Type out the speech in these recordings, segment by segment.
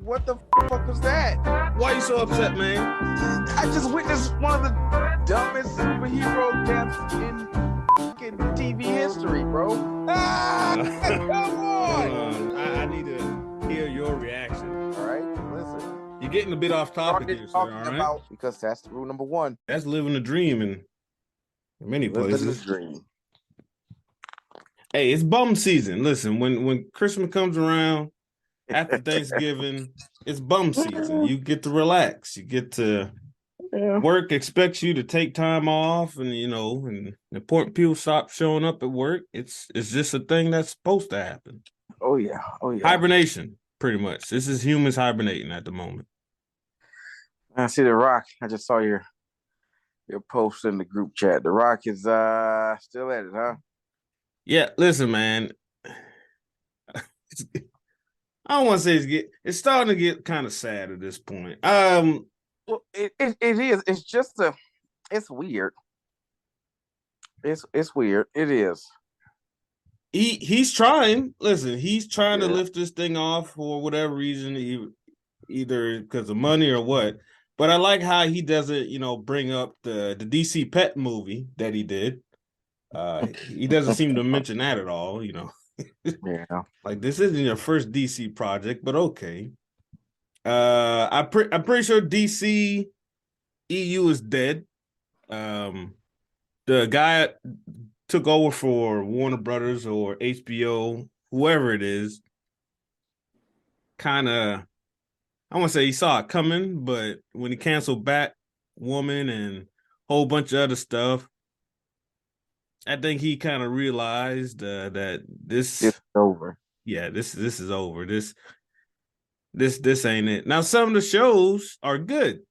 What the fuck was that? Why you so upset, man? I just witnessed one of the dumbest superhero deaths in fucking TV history, bro. Come on! I need to hear your reaction. All right, listen. You're getting a bit off topic here, sir. All right, because that's rule number one. That's living the dream in many places. Living the dream. Hey, it's bum season. Listen, when Christmas comes around after Thanksgiving, it's bum season. You get to relax. You get to work expects you to take time off, and and important people stop showing up at work. It's just a thing that's supposed to happen. Oh yeah. Hibernation, pretty much. This is humans hibernating at the moment. I see The Rock. I just saw your post in the group chat. The Rock is still at it, huh? Yeah, listen, man. I don't want to say it's starting to get kind of sad at this point. Well, it is. It's just it's weird. It's weird. It is. He's trying. Listen, he's trying to lift this thing off for whatever reason, either because of money or what. But I like how he doesn't, bring up the DC Pet movie that he did. He doesn't seem to mention that at all. Yeah. Like, this isn't your first DC project, but okay. I'm pretty sure DC EU is dead. The guy took over for Warner Brothers or HBO, whoever it is. Kind of, I want to say he saw it coming, but when he canceled Batwoman and a whole bunch of other stuff, I think he kind of realized that it's over. Yeah, this is over. This ain't it. Now, some of the shows are good.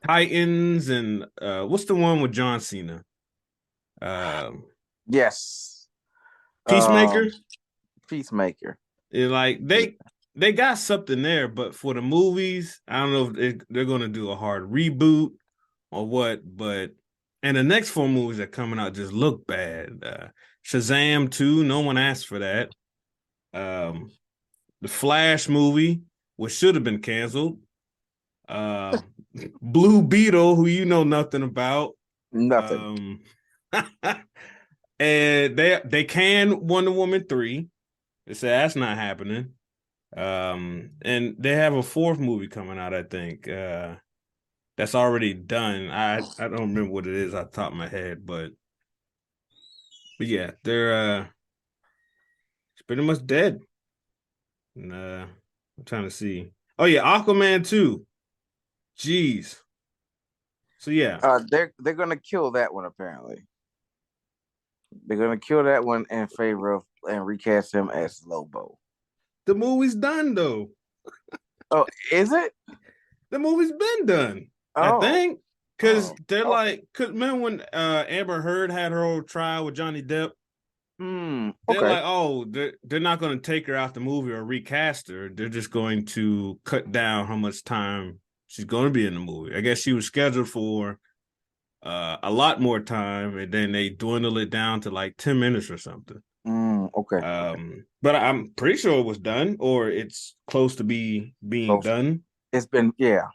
Titans and what's the one with John Cena? Yes. Peacemaker. Peacemaker. Like they got something there, but for the movies, I don't know if they're gonna do a hard reboot or what. But and the next 4 movies that are coming out just look bad. Shazam 2, no one asked for that. The Flash movie, which should have been canceled. Blue Beetle, who you know nothing about. Nothing. And they can Wonder Woman 3. They said that's not happening. And they have a 4th movie coming out, I think. That's already done. I don't remember what it is off the top of my head, but yeah, they're it's pretty much dead. And I'm trying to see. Oh yeah, Aquaman 2. Jeez. So yeah. They're gonna kill that one apparently. They're gonna kill that one in favor of and recast him as Lobo. The movie's done though. Oh, is it? The movie's been done. I think. Because they're like, remember when Amber Heard had her whole trial with Johnny Depp? They're like, they're not going to take her out the movie or recast her. They're just going to cut down how much time she's going to be in the movie. I guess she was scheduled for a lot more time, and then they dwindle it down to like 10 minutes or something. But I'm pretty sure it was done, or it's close to being done. It's been, yeah.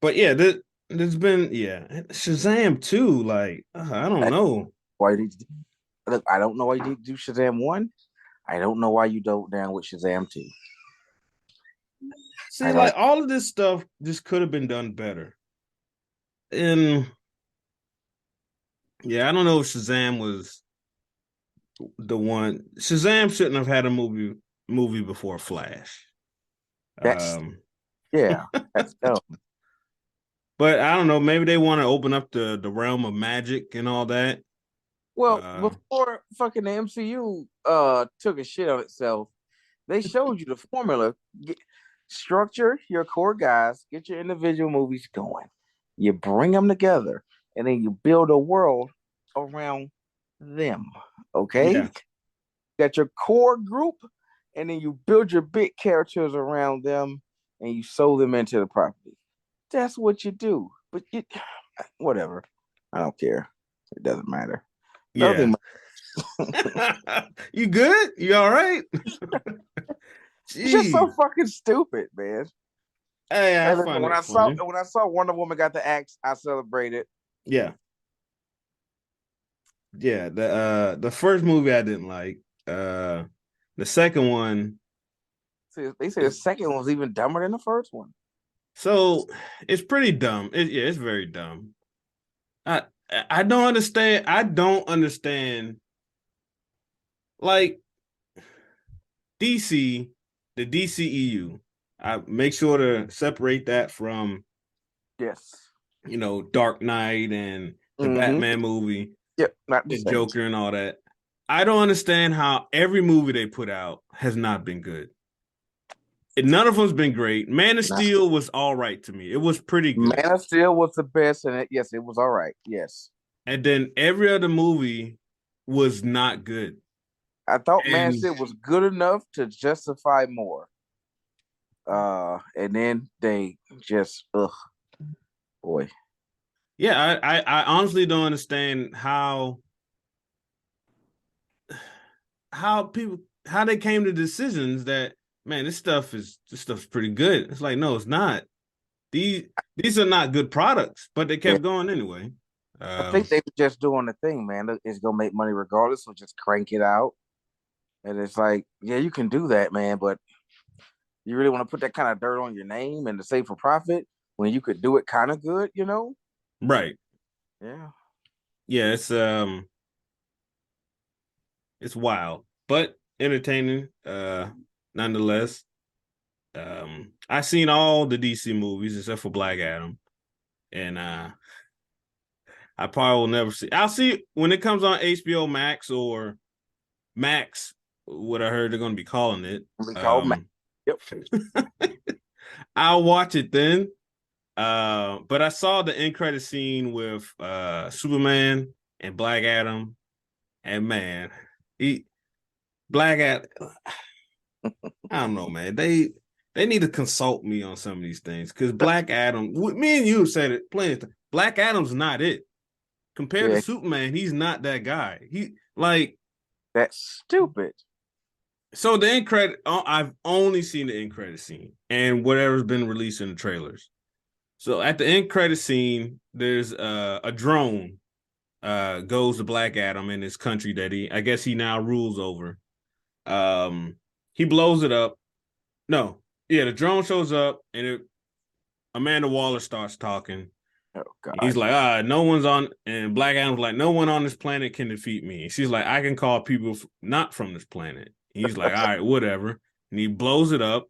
But yeah, there's been Shazam 2. Like, I don't know why you look. I don't know why you need to do Shazam 1. I don't know why you doubled down with Shazam 2. See, like all of this stuff just could have been done better. And yeah, I don't know if Shazam was the one. Shazam shouldn't have had a movie before Flash. That's dumb. But I don't know. Maybe they want to open up the realm of magic and all that. Well, before fucking the MCU took a shit on itself, they showed you the formula. Structure your core guys, get your individual movies going. You bring them together, and then you build a world around them. Okay? Yeah. Got your core group, and then you build your big characters around them, and you sew them into the property. That's what you do. But whatever. I don't care. It doesn't matter. Yeah. You good? You all right? It's just so fucking stupid, man. Hey, I find when it funny. When I saw Wonder Woman got the axe, I celebrated. Yeah. Yeah, the first movie I didn't like. The second one. They say the second one was even dumber than the first one. So it's pretty dumb. It's very dumb. I don't understand. I don't understand. Like DC, the DCEU. I make sure to separate that from Dark Knight and the Batman movie. Yep, not the Joker and all that. I don't understand how every movie they put out has not been good. None of them's been great. Man of Steel was all right to me. It was pretty good. Man of Steel was the best, and yes, it was all right. Yes. And then every other movie was not good. I thought Man of Steel was good enough to justify more. And then they just boy. Yeah, I honestly don't understand how they came to decisions that, man, this stuff's pretty good. It's like, no, it's not. These are not good products, but they kept going anyway. I think they were just doing the thing, man. It's gonna make money regardless, so just crank it out. And it's like, yeah, you can do that, man, but you really want to put that kind of dirt on your name and to say for profit when you could do it kind of good, Right. Yeah. Yeah, it's wild, but entertaining, nonetheless. I've seen all the DC movies except for Black Adam. And I probably will never see. I'll see it when it comes on HBO Max or Max, what I heard they're going to be calling it. Yep. I'll watch it then. But I saw the end credit scene with Superman and Black Adam, and man, Black Adam. I don't know, man. They need to consult me on some of these things because Black Adam. Me and you said it plenty of times. Black Adam's not it. Compared to Superman, he's not that guy. That's stupid. So the end credit, I've only seen the end credit scene and whatever's been released in the trailers. So at the end credit scene, there's a drone goes to Black Adam in his country that I guess he now rules over. He blows it up. No, yeah, the drone shows up and Amanda Waller starts talking. Oh God. He's like, no one's on, and Black Adam's like, no one on this planet can defeat me. And she's like, I can call people not from this planet. He's like, all right, whatever. And he blows it up,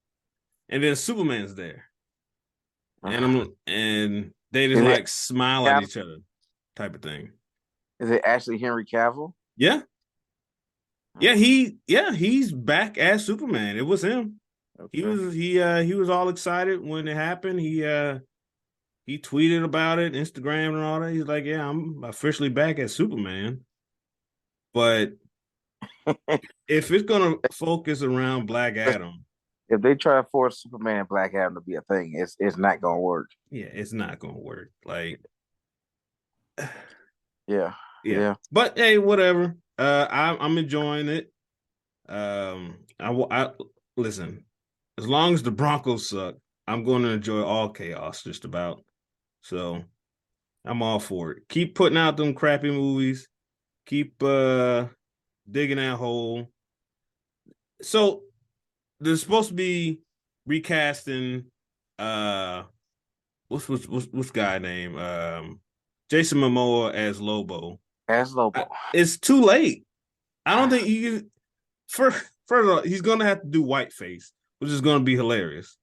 and then Superman's there, and they just smile at each other, type of thing. Is it actually Henry Cavill? Yeah, he's back as Superman. It was him. Okay. He was all excited when it happened. He tweeted about it, Instagram and all that. He's like, yeah, I'm officially back as Superman. But if it's going to focus around Black Adam. If they try to force Superman and Black Adam to be a thing, it's not going to work. Yeah, it's not going to work. Like, yeah. But hey, whatever. I'm enjoying it. I listen, as long as the Broncos suck, I'm going to enjoy all chaos just about. So I'm all for it. Keep putting out them crappy movies. Keep digging that hole. So there's supposed to be recasting what's guy name? Jason Momoa as Lobo. It's too late. I don't think you can first of all, he's gonna have to do whiteface, which is gonna be hilarious.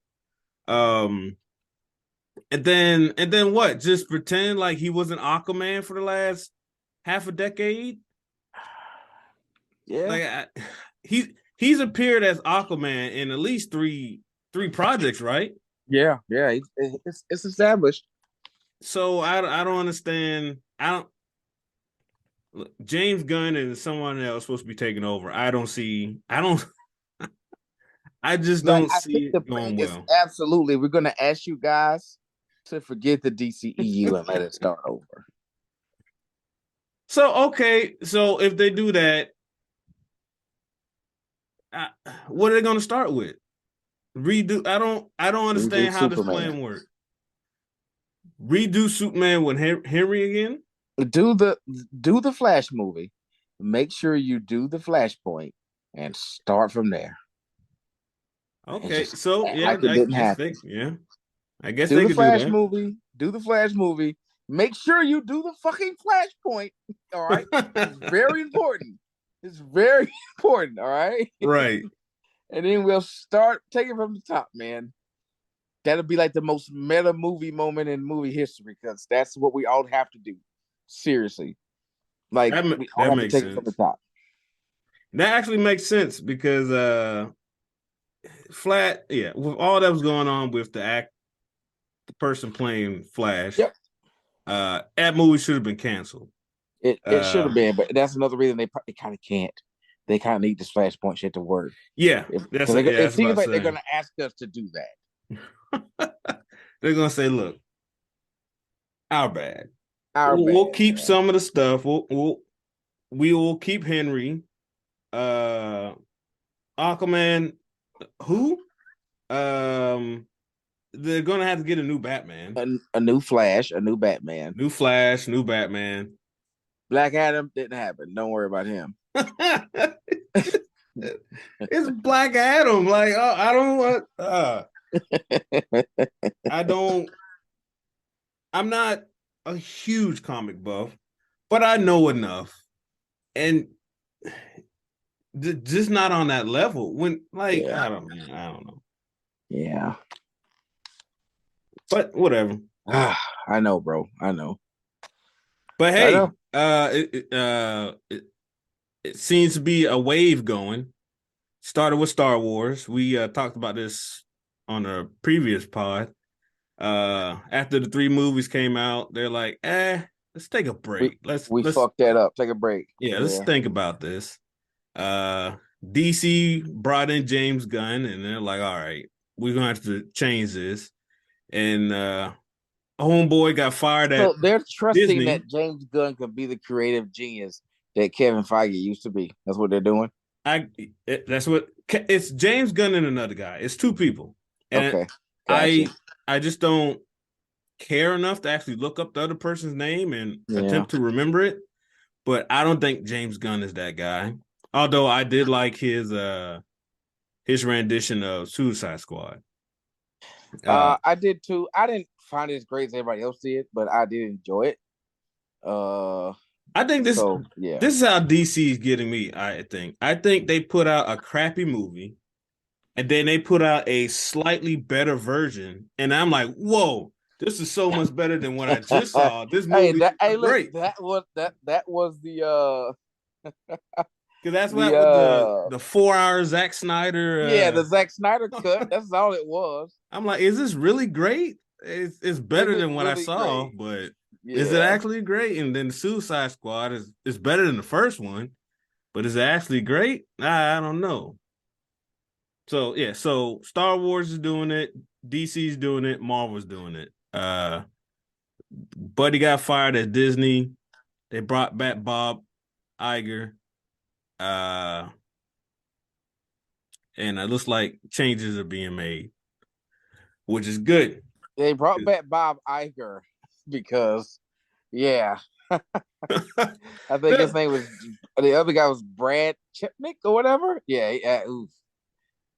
And then what? Just pretend like he wasn't Aquaman for the last half a decade. Yeah, like he's appeared as Aquaman in at least three projects, right? Yeah, it's established. So I don't understand. James Gunn and someone else supposed to be taking over. I just don't see it going well. Absolutely, we're gonna ask you guys to forget the DCEU and let it start over. So okay, so if they do that, what are they going to start with? redo. I don't Redo understand how this Superman. plan works. Redo Superman with Henry again. Do the Flash movie. Make sure you do the Flashpoint and start from there. And Okay, just so act yeah, like it I didn't guess happen. they yeah, I guess Do they the could do Flash that. movie. Do the Flash movie. Make sure you do the fucking Flashpoint. All right. It's very important. It's very important. All right. Right. And then we'll start taking from the top, man. That'll be like the most meta movie moment in movie history because that's what we all have to do. Seriously. Like we all That have to makes take it from the sense. top. That actually makes sense because Flat, yeah, with all that was going on with the person playing Flash, Yep. that movie should have been canceled. It should have been, but that's another reason they kind of can't. They kind of need this Flashpoint shit to work. Yeah, Because it that's seems about to like they're say. gonna ask us to do They're gonna say, "Look, our bad. our We'll bad, keep man. some of the stuff. We will keep Henry. Uh, Aquaman. Who? Um, they're gonna have to get a new Batman, A new Flash, a new Batman. new Flash, new Batman. Black Adam didn't happen. Don't worry about him. It's Black Adam. Like, I don't want. I don't. I'm not a huge comic buff, but I know enough, and just not on that level. When like Yeah. I don't know, Yeah. but whatever. I know, bro. I know. But I know. hey, it seems to be a wave going. Started with Star Wars. We talked about this on a previous pod. After the 3 movies came out, they're like, let's take a We break. we Let's fucked that up. Take a break. yeah, let's Yeah. think about this. Uh DC brought in James Gunn and they're like, all right, we're gonna have to change this. And homeboy got fired at So they're trusting Disney. that James Gunn could be the creative genius that Kevin Feige used to be. That's what they're doing. That's what it's James Gunn and another guy. It's 2 people. And Okay. Gotcha. I just don't care enough to actually look up the other person's name and Yeah. attempt to remember it. But I don't think James Gunn is that guy. Although I did like his rendition of Suicide Squad. I did too. I didn't find it as great as everybody else did, but I did enjoy it. Uh, I think so yeah. this is how DC is getting me. I think they put out a crappy movie, and then they put out a slightly better version, and I'm like, whoa, this is so much better than what I just saw. This movie is Look, great. that was the Because that's the what with the 4 hour Zack Snyder. yeah, the Zack Snyder cut. That's all it was. I'm like, is this really great? It's Is better it than what I really saw, great? but is it Yeah. actually great? And then the Suicide Squad is better than the first one, but is it actually great? I don't know. So yeah, so Star Wars is doing it, DC's doing it, Marvel's doing it. Buddy got fired at Disney. They brought back Bob Iger. Uh and it looks like changes are being made, which is good. They brought back Bob Iger because yeah. I think his name was the other guy was Brad Chipnick or whatever. Yeah, oof.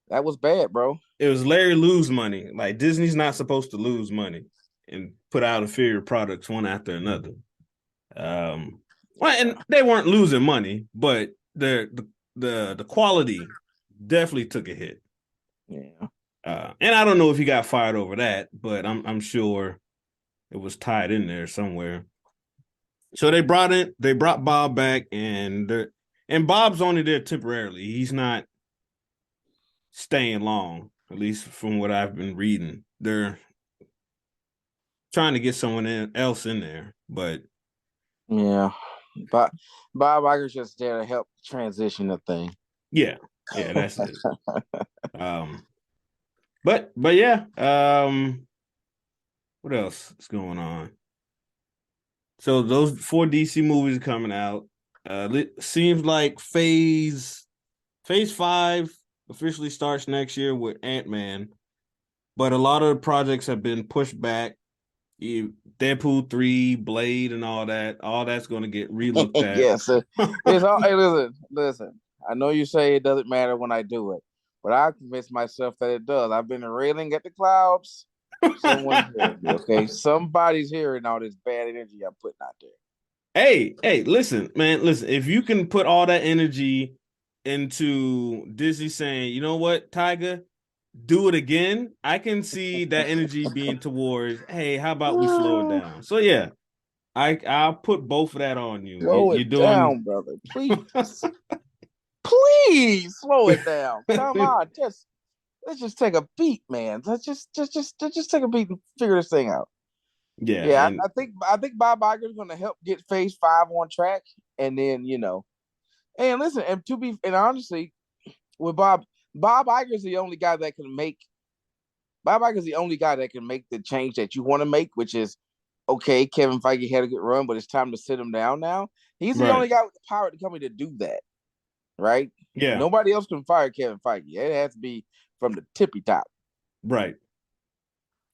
That was bad, bro. It was Larry lose money. Like Disney's not supposed to lose money and put out inferior products one after another. Well, and they weren't losing money, but the quality definitely took a hit. Yeah. And I don't know if he got fired over that, but I'm sure it was tied in there somewhere. So they brought Bob back, and Bob's only there temporarily. He's not staying long, at least from what I've been reading. They're trying to get someone else in there, but yeah. But Bob Iger's just there to help transition the thing. yeah, that's it. um, but yeah, what else is going on? So those 4 DC movies are coming out. It seems like phase 5 officially starts next year with Ant-Man, but a lot of the projects have been pushed back. Deadpool 3, Blade, and all that's going to get relooked at. Yes, it's all. Hey, listen. I know you say it doesn't matter when I do it, but I convinced myself that it does. I've been railing at the clouds. Someone's hearing me, okay? Somebody's hearing all this bad energy I'm putting out there. Hey, listen, man, listen. If you can put all that energy into Disney saying, you know what, Tiger, do it again, I can see that energy being towards, hey, how about we slow it down? So yeah, I'll put both of that on you. Slow You're it doing down, brother. Please. Please slow it down. Come on. Let's just take a beat, man. Let's just take a beat and figure this thing out. Yeah, Yeah, and I think Bob Iger's gonna help get phase 5 on track. And then, and listen, and honestly, with Bob Iger's the only guy that can make Bob Iger's the only guy that can make the change that you want to make, which is okay, Kevin Feige had a good run, but it's time to sit him down now. He's the right. only guy with the power to come in to do that, right? Yeah. Nobody else can fire Kevin Feige. It has to be from the tippy top. Right.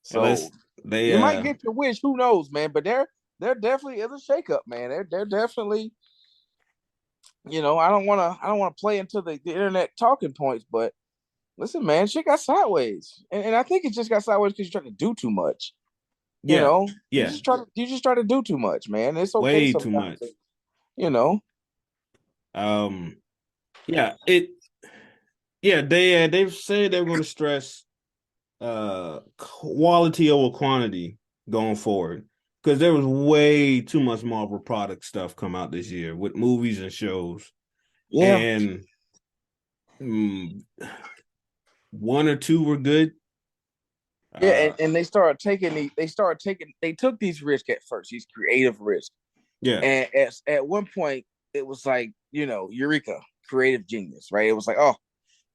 So They you might get your wish. Who knows, man? But there definitely is a shakeup, man. They're definitely, I don't wanna play into the internet talking points, but listen, man, shit got sideways. And I think it just got sideways because you're trying to do too much. You yeah. know, Yeah. you just try to do too much, man. It's okay Way too sometimes. much. You know. Yeah, they've said they're going to stress quality over quantity going forward because there was way too much Marvel product stuff come out this year with movies and shows, Yeah. and one or two were good. Yeah, and they took these risks at first, these creative risks. Yeah. And at one point it was like, Eureka, creative genius, right? It was like, oh,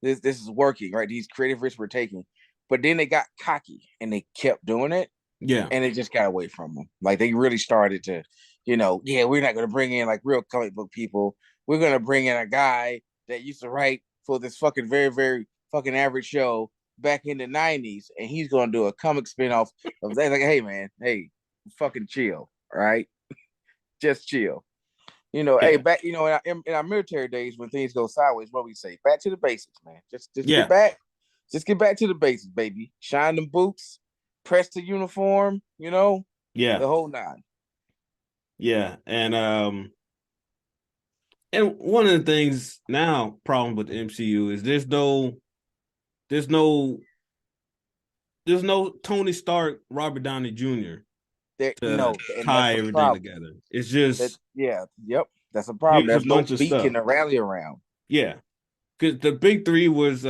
this is working, right? These creative risks we're taking. But then they got cocky and they kept doing it. Yeah. And it just got away from them. Like they really started to, yeah, we're not gonna bring in like real comic book people. We're gonna bring in a guy that used to write for this fucking very, very fucking average show back in the 90s, and he's gonna do a comic spinoff of that. Like, hey man, hey, fucking chill, all right? Just chill. Hey, Yeah. back, in our military days when things go sideways, what we say? Back to the basics, man. Just Yeah. just get back to the basics, baby. Shine them boots, press the uniform, Yeah. the whole nine. Yeah. And one of the things now, problem with the MCU is there's no Tony Stark, Robert Downey Jr. to And that's tie the everything problem. together. It's just Yep, that's a problem. here's a There's no bunch of beacon stuff. to rally around. Yeah. Because the big three was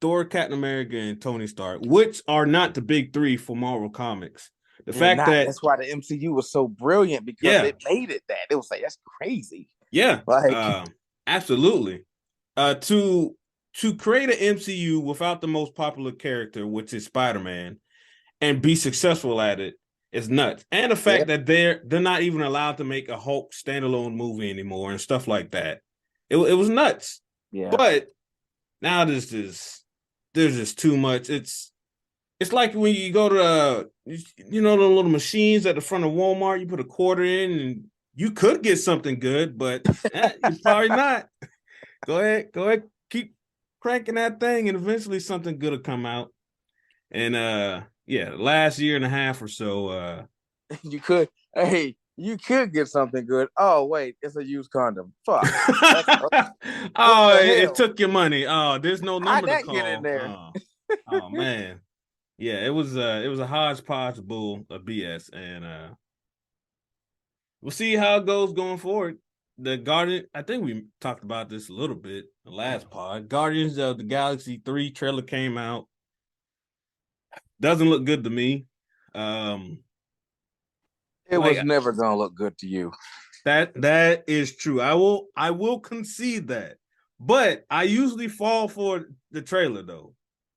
Thor, Captain America, and Tony Stark, which are not the big three for Marvel Comics. The They're fact not. that That's why the MCU was so brilliant because yeah, it made it that. It was like, that's crazy. yeah, Like, absolutely. To create an MCU without the most popular character, which is Spider-Man, and be successful at it is nuts. And the fact that they're not even allowed to make a Hulk standalone movie anymore and stuff like that. It was nuts. yeah. But now there's just too much. It's like when you go to the little machines at the front of Walmart, you put a quarter in and you could get something good, but you're probably not. Go ahead, keep cranking that thing, and eventually something good will come out. And last year and a half or so, you could get something good. Oh wait, it's a used condom. Fuck. Oh, it took your money. Oh, there's no number to that get in call. there? Oh man. Yeah, it was a hodgepodge bull of BS, and we'll see how it goes going forward. The Guardian, I think we talked about this a little bit the last pod. Guardians of the Galaxy 3 trailer came out. Doesn't look good to me. It was never gonna look good to you. That is true. I will concede that. But I usually fall for the trailer though.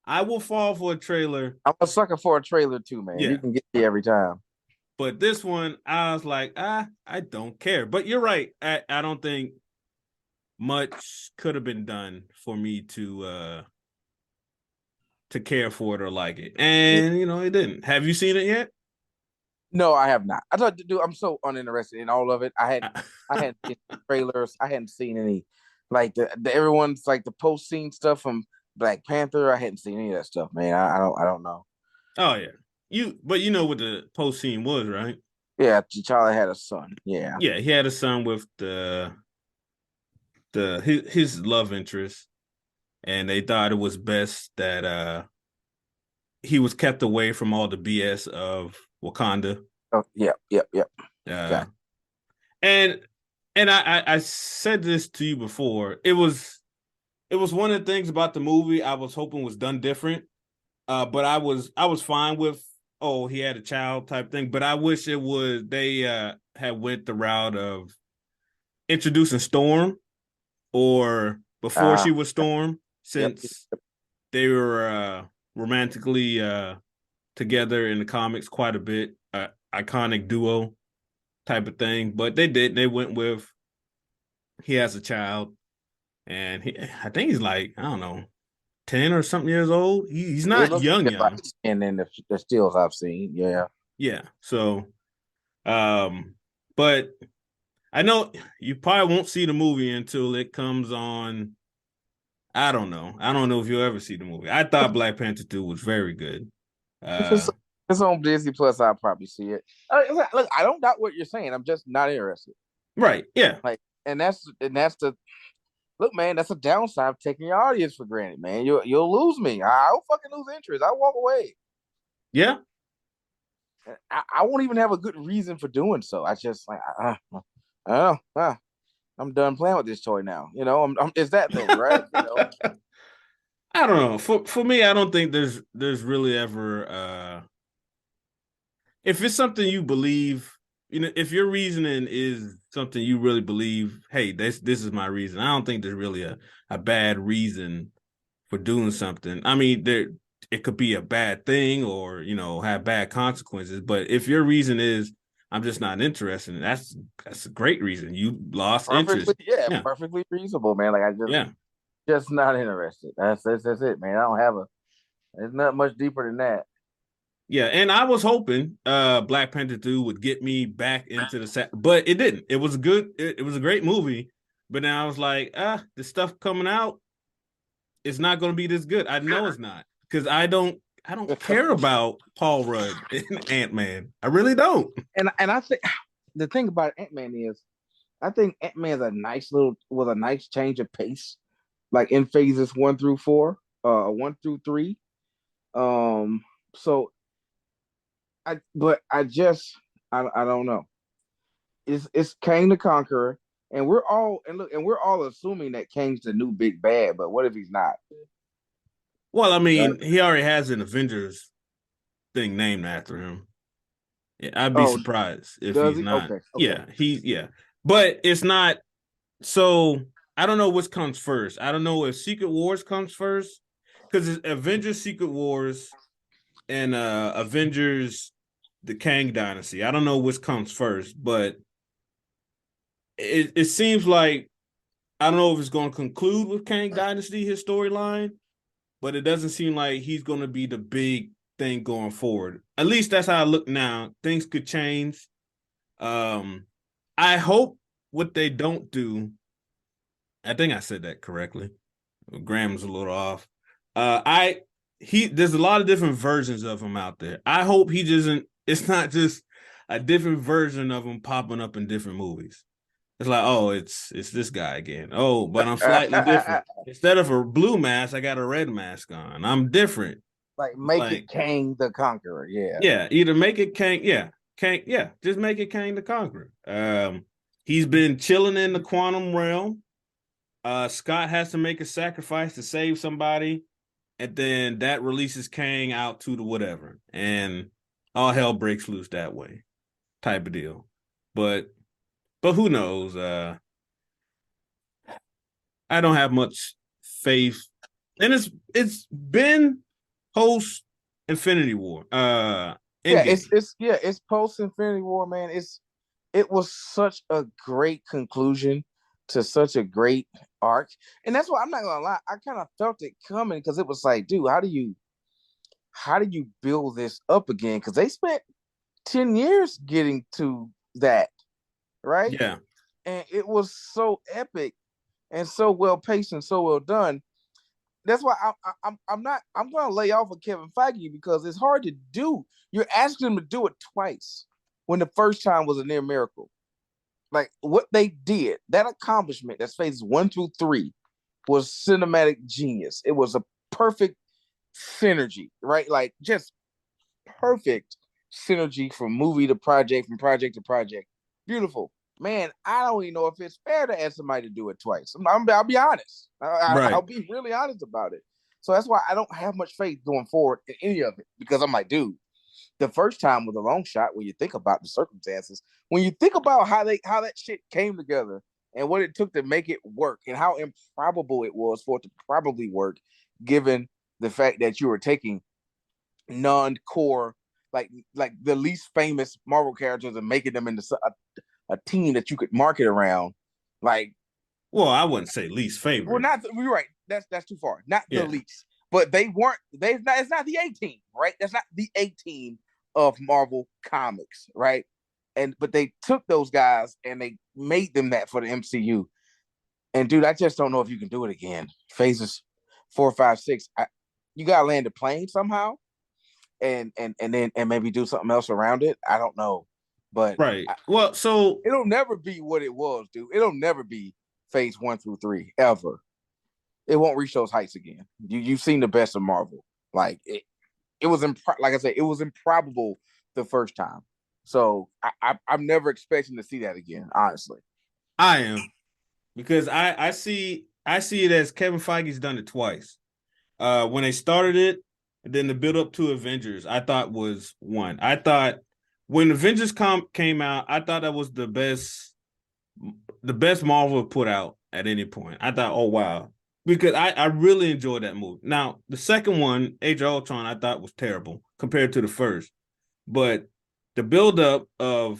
I will fall for a trailer. I'm a sucker for a trailer too, man. Yeah. You can get me every time. But this one, I was like, I don't care. But you're right. I don't think much could have been done for me to to care for it or like it, and it didn't. Have you seen it yet? No, I have not. I thought, dude, I'm so uninterested in all of it. I hadn't seen trailers. I hadn't seen any, like the everyone's like the post scene stuff from Black Panther. I hadn't seen any of that stuff, man. I don't know. Oh yeah, but you know what the post scene was, right? Yeah, T'Challa had a son. Yeah. Yeah, he had a son with his love interest, and they thought it was best that he was kept away from all the BS of Wakanda. Oh, yep. Uh, and I said this to you before. It was one of the things about the movie I was hoping was done different. But I was fine with, oh, he had a child type thing. But I wish they had went the route of introducing Storm or before she was Storm, since they were romantically together in the comics quite a bit, iconic duo type of thing. But they went with, he has a child, and I think he's like, I don't know, 10 or something years old. He's It not looks young, like young. and then the stills I've seen, yeah. Yeah. So, but I know you probably won't see the movie until it comes on. I don't know. I don't know if you'll ever see the movie. I thought Black Panther 2 was very good. If it's on Disney Plus, I'll probably see it. Look, I don't doubt what you're saying. I'm just not interested. Right. Yeah. Like, and that's the look, man. That's a downside of taking your audience for granted, man. You'll lose me. I'll fucking lose interest. I'll walk away. Yeah. I won't even have a good reason for doing so. I just like I don't know. I'm done playing with this toy now. It's that thing, right? I don't know. For me, I don't think there's really ever if it's something you believe, if your reasoning is something you really believe, hey, this is my reason. I don't think there's really a bad reason for doing something. I mean, it could be a bad thing or have bad consequences. But if your reason is, I'm just not interested, that's a great reason. You lost interest. Yeah, perfectly reasonable, man. Like just not interested. That's it, man. I don't have it's not much deeper than that. Yeah, and I was hoping Black Panther 2 would get me back into the set, but it didn't. It was good. It was a great movie, but then I was like, the stuff coming out, it's not going to be this good. I know it's not, because I don't care about Paul Rudd and Ant-Man. I really don't. And I think the thing about Ant-Man is, I think Ant-Man was a nice change of pace, like in phases 1 through 4, 1 through 3. So I don't know. It's Kang the Conqueror, and we're all assuming that Kang's the new big bad. But what if he's not? Well, I mean, he already has an Avengers thing named after him. Yeah, I'd be surprised if he's not. Okay. Yeah. But it's not. So I don't know what comes first. I don't know if Secret Wars comes first, because it's Avengers Secret Wars and Avengers the Kang Dynasty. I don't know which comes first, but it seems like, I don't know if it's going to conclude with Kang Dynasty, his storyline, but it doesn't seem like he's going to be the big thing going forward. At least that's how I look now. Things could change. I hope what they don't do, I think I said that correctly. Graham's a little off. There's a lot of different versions of him out there. I hope he doesn't, it's not just a different version of him popping up in different movies. It's like, oh, it's this guy again. Oh, but I'm slightly different. Instead of a blue mask, I got a red mask on. I'm different. Like make it Kang the Conqueror. Yeah. Yeah. Either make it Kang. Yeah. Kang. Yeah. Just make it Kang the Conqueror. He's been chilling in the quantum realm. Scott has to make a sacrifice to save somebody, and then that releases Kang out to the whatever, and all hell breaks loose that way, type of deal. But who knows? I don't have much faith, and it's been post Infinity War. It's post Infinity War, man. It was such a great conclusion to such a great arc, and that's why I'm not gonna lie. I kind of felt it coming, because it was like, dude, how do you how do you build this up again? Because they spent 10 years getting to that, right? Yeah. And it was so epic and so well paced and so well done. That's why I'm going to lay off of Kevin Feige because it's hard to do. You're asking him to do it twice when the first time was a near miracle. Like what they did, that accomplishment, that's phases 1 through 3, was cinematic genius. It was a perfect synergy, right? Like just perfect synergy from movie to project, from project to project. Beautiful. Man, I don't even know if it's fair to ask somebody to do it twice. I'll be honest. I'll be really honest about it. So that's why I don't have much faith going forward in any of it because I'm like, dude, the first time was a long shot when you think about the circumstances. When you think about how that shit came together and what it took to make it work and how improbable it was for it to probably work, given the fact that you were taking non-core, like the least famous Marvel characters and making them into a team that you could market around. Like, well, I wouldn't say least favorite. Well, not you're right. That's too far. Not the least, but they weren't. They've not. It's not the A team, right? That's not the A team of Marvel Comics, right? But they took those guys and they made them that for the MCU. And dude, I just don't know if you can do it again. Phases 4, 5, 6. You gotta land a plane somehow, and then maybe do something else around it. I don't know, but right. Well, so it'll never be what it was, dude. It'll never be phase 1 through 3 ever. It won't reach those heights again. You've seen the best of Marvel. Like it was like I said, it was improbable the first time. So I'm never expecting to see that again. Honestly, I am, because I see it as Kevin Feige's done it twice. When they started it, and then the build up to Avengers, I thought was one. I thought when Avengers came out, I thought that was the best Marvel put out at any point. I thought, oh wow, because I really enjoyed that movie. Now the second one, Age of Ultron, I thought was terrible compared to the first, but the build up of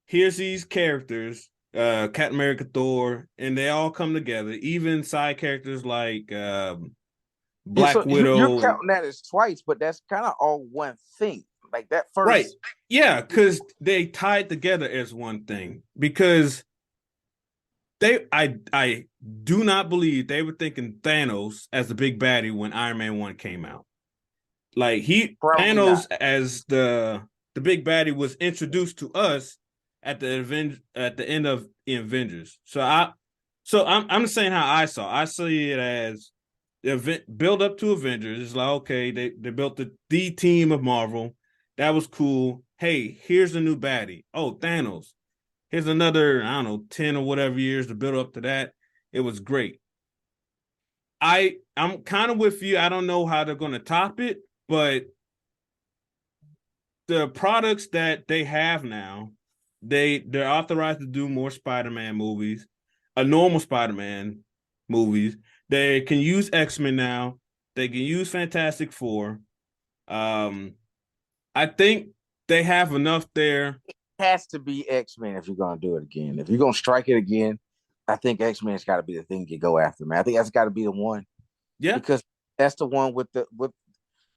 here's these characters, Captain America, Thor, and they all come together. Even side characters like Black Widow. You're counting that as twice, but that's kind of all one thing. Like that first, right? Yeah, because they tied together as one thing. Because I do not believe they were thinking Thanos as the big baddie when Iron Man 1 came out. Like Thanos as the big baddie was introduced to us at the end of the Avengers. So I'm saying how I saw. I see it as the event build up to Avengers. It's like, okay, they built the team of Marvel. That was cool. Hey, here's a new baddie. Oh, Thanos. Here's another, I don't know, 10 or whatever years to build up to that. It was great. I'm kind of with you. I don't know how they're going to top it, but the products that they have now, they're authorized to do more Spider-Man movies, a normal Spider-Man movies. They can use X-Men now. They can use Fantastic Four. I think they have enough there. It has to be X-Men if you're gonna do it again. If you're gonna strike it again, I think X-Men's got to be the thing you go after, man. I think that's got to be the one. Yeah, because that's the one with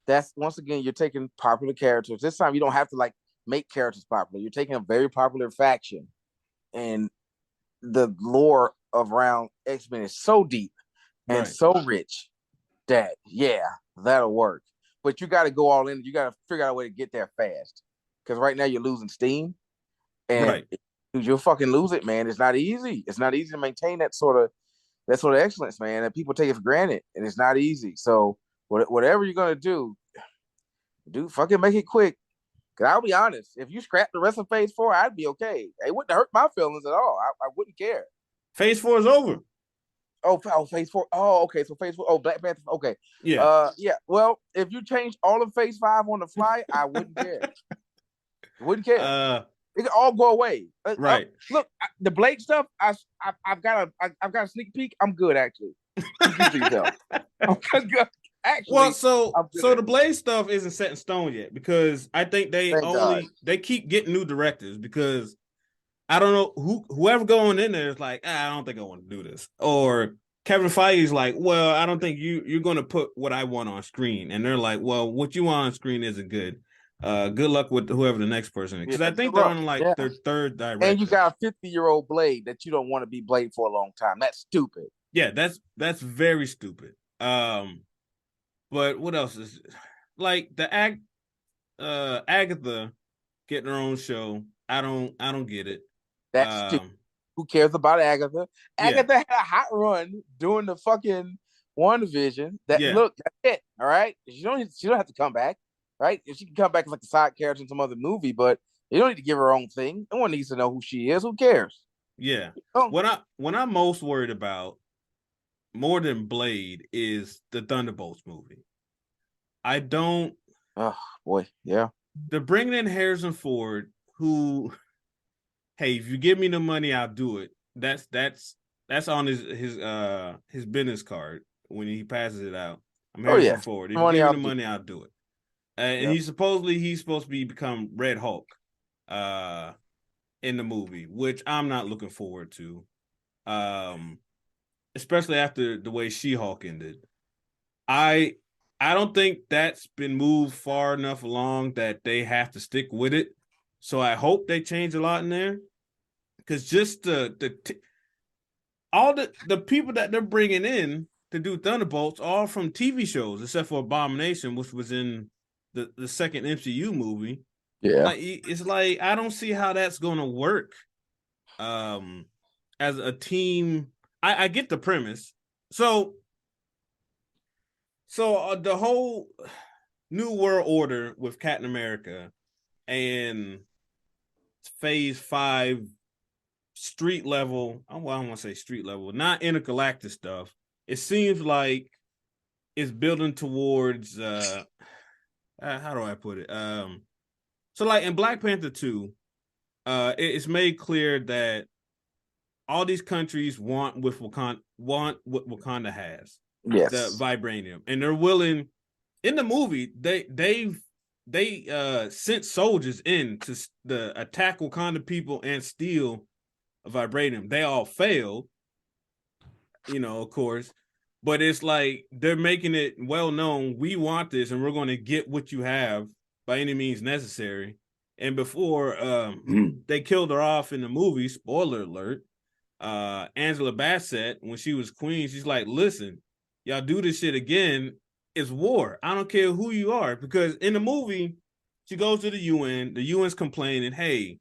that's once again you're taking popular characters. This time you don't have to like make characters popular. You're taking a very popular faction, and the lore around X-Men is so deep and so rich that that'll work. But you got to go all in. You got to figure out a way to get there fast because right now you're losing steam, and you'll fucking lose it, man. It's not easy. It's not easy to maintain that sort of excellence, man. And people take it for granted, and it's not easy. So whatever you're gonna do fucking make it quick. Cause I'll be honest, if you scrap the rest of Phase 4, I'd be okay. It wouldn't hurt my feelings at all. I wouldn't care. Phase 4 is over. Oh, Phase 4. Oh, okay. So Phase 4. Oh, Black Panther. Okay. Yeah. Yeah. Well, if you change all of Phase 5 on the fly, I wouldn't care. Wouldn't care. It could all go away. Right. Look, the Blade stuff. I've got a sneak peek. I'm good actually. Actually, well, so the Blade stuff isn't set in stone yet because I think they keep getting new directors because I don't know whoever going in there is like, I don't think I want to do this, or Kevin Feige's like, well, I don't think you're going to put what I want on screen, and they're like, well, what you want on screen isn't good. Good luck with whoever the next person is, because I think they're on like their third director. And you got a 50-year-old Blade that you don't want to be Blade for a long time. That's stupid. Yeah, that's very stupid. But what else is like the Agatha getting her own show? I don't get it. That's stupid. Who cares about Agatha? Agatha had a hot run doing the fucking WandaVision. Look, that's it. All right. She don't have to come back. Right? If she can come back as like a side character in some other movie, but you don't need to give her own thing. No one needs to know who she is. Who cares? Yeah. What I'm most worried about more than Blade is the Thunderbolts movie. I don't. Oh boy, yeah. They're bringing in Harrison Ford, who, hey, if you give me the money, I'll do it. That's on his business card when he passes it out. I'm Harrison Ford. If you give me the money, I'll do it. And he's supposed to become Red Hulk, in the movie, which I'm not looking forward to. Especially after the way She-Hulk ended. I don't think that's been moved far enough along that they have to stick with it. So I hope they change a lot in there, because just all the people that they're bringing in to do Thunderbolts all from TV shows, except for Abomination, which was in the second MCU movie. Yeah, like, it's like I don't see how that's going to work. As a team, I get the premise. So the whole New World Order with Captain America and Phase 5 street level, I don't want to say street level, not intergalactic stuff. It seems like it's building towards how do I put it? So like in Black Panther 2, it's made clear that all these countries want what Wakanda has. Yes. The vibranium. And they're willing, in the movie, they sent soldiers in to attack Wakanda people and steal vibranium. They all failed, of course. But it's like they're making it well known, we want this and we're going to get what you have by any means necessary. And before they killed her off in the movie, spoiler alert, Angela Bassett, when she was queen, she's like, listen, y'all do this shit again, it's war. I don't care who you are. Because in the movie, she goes to the UN, the UN's complaining, hey,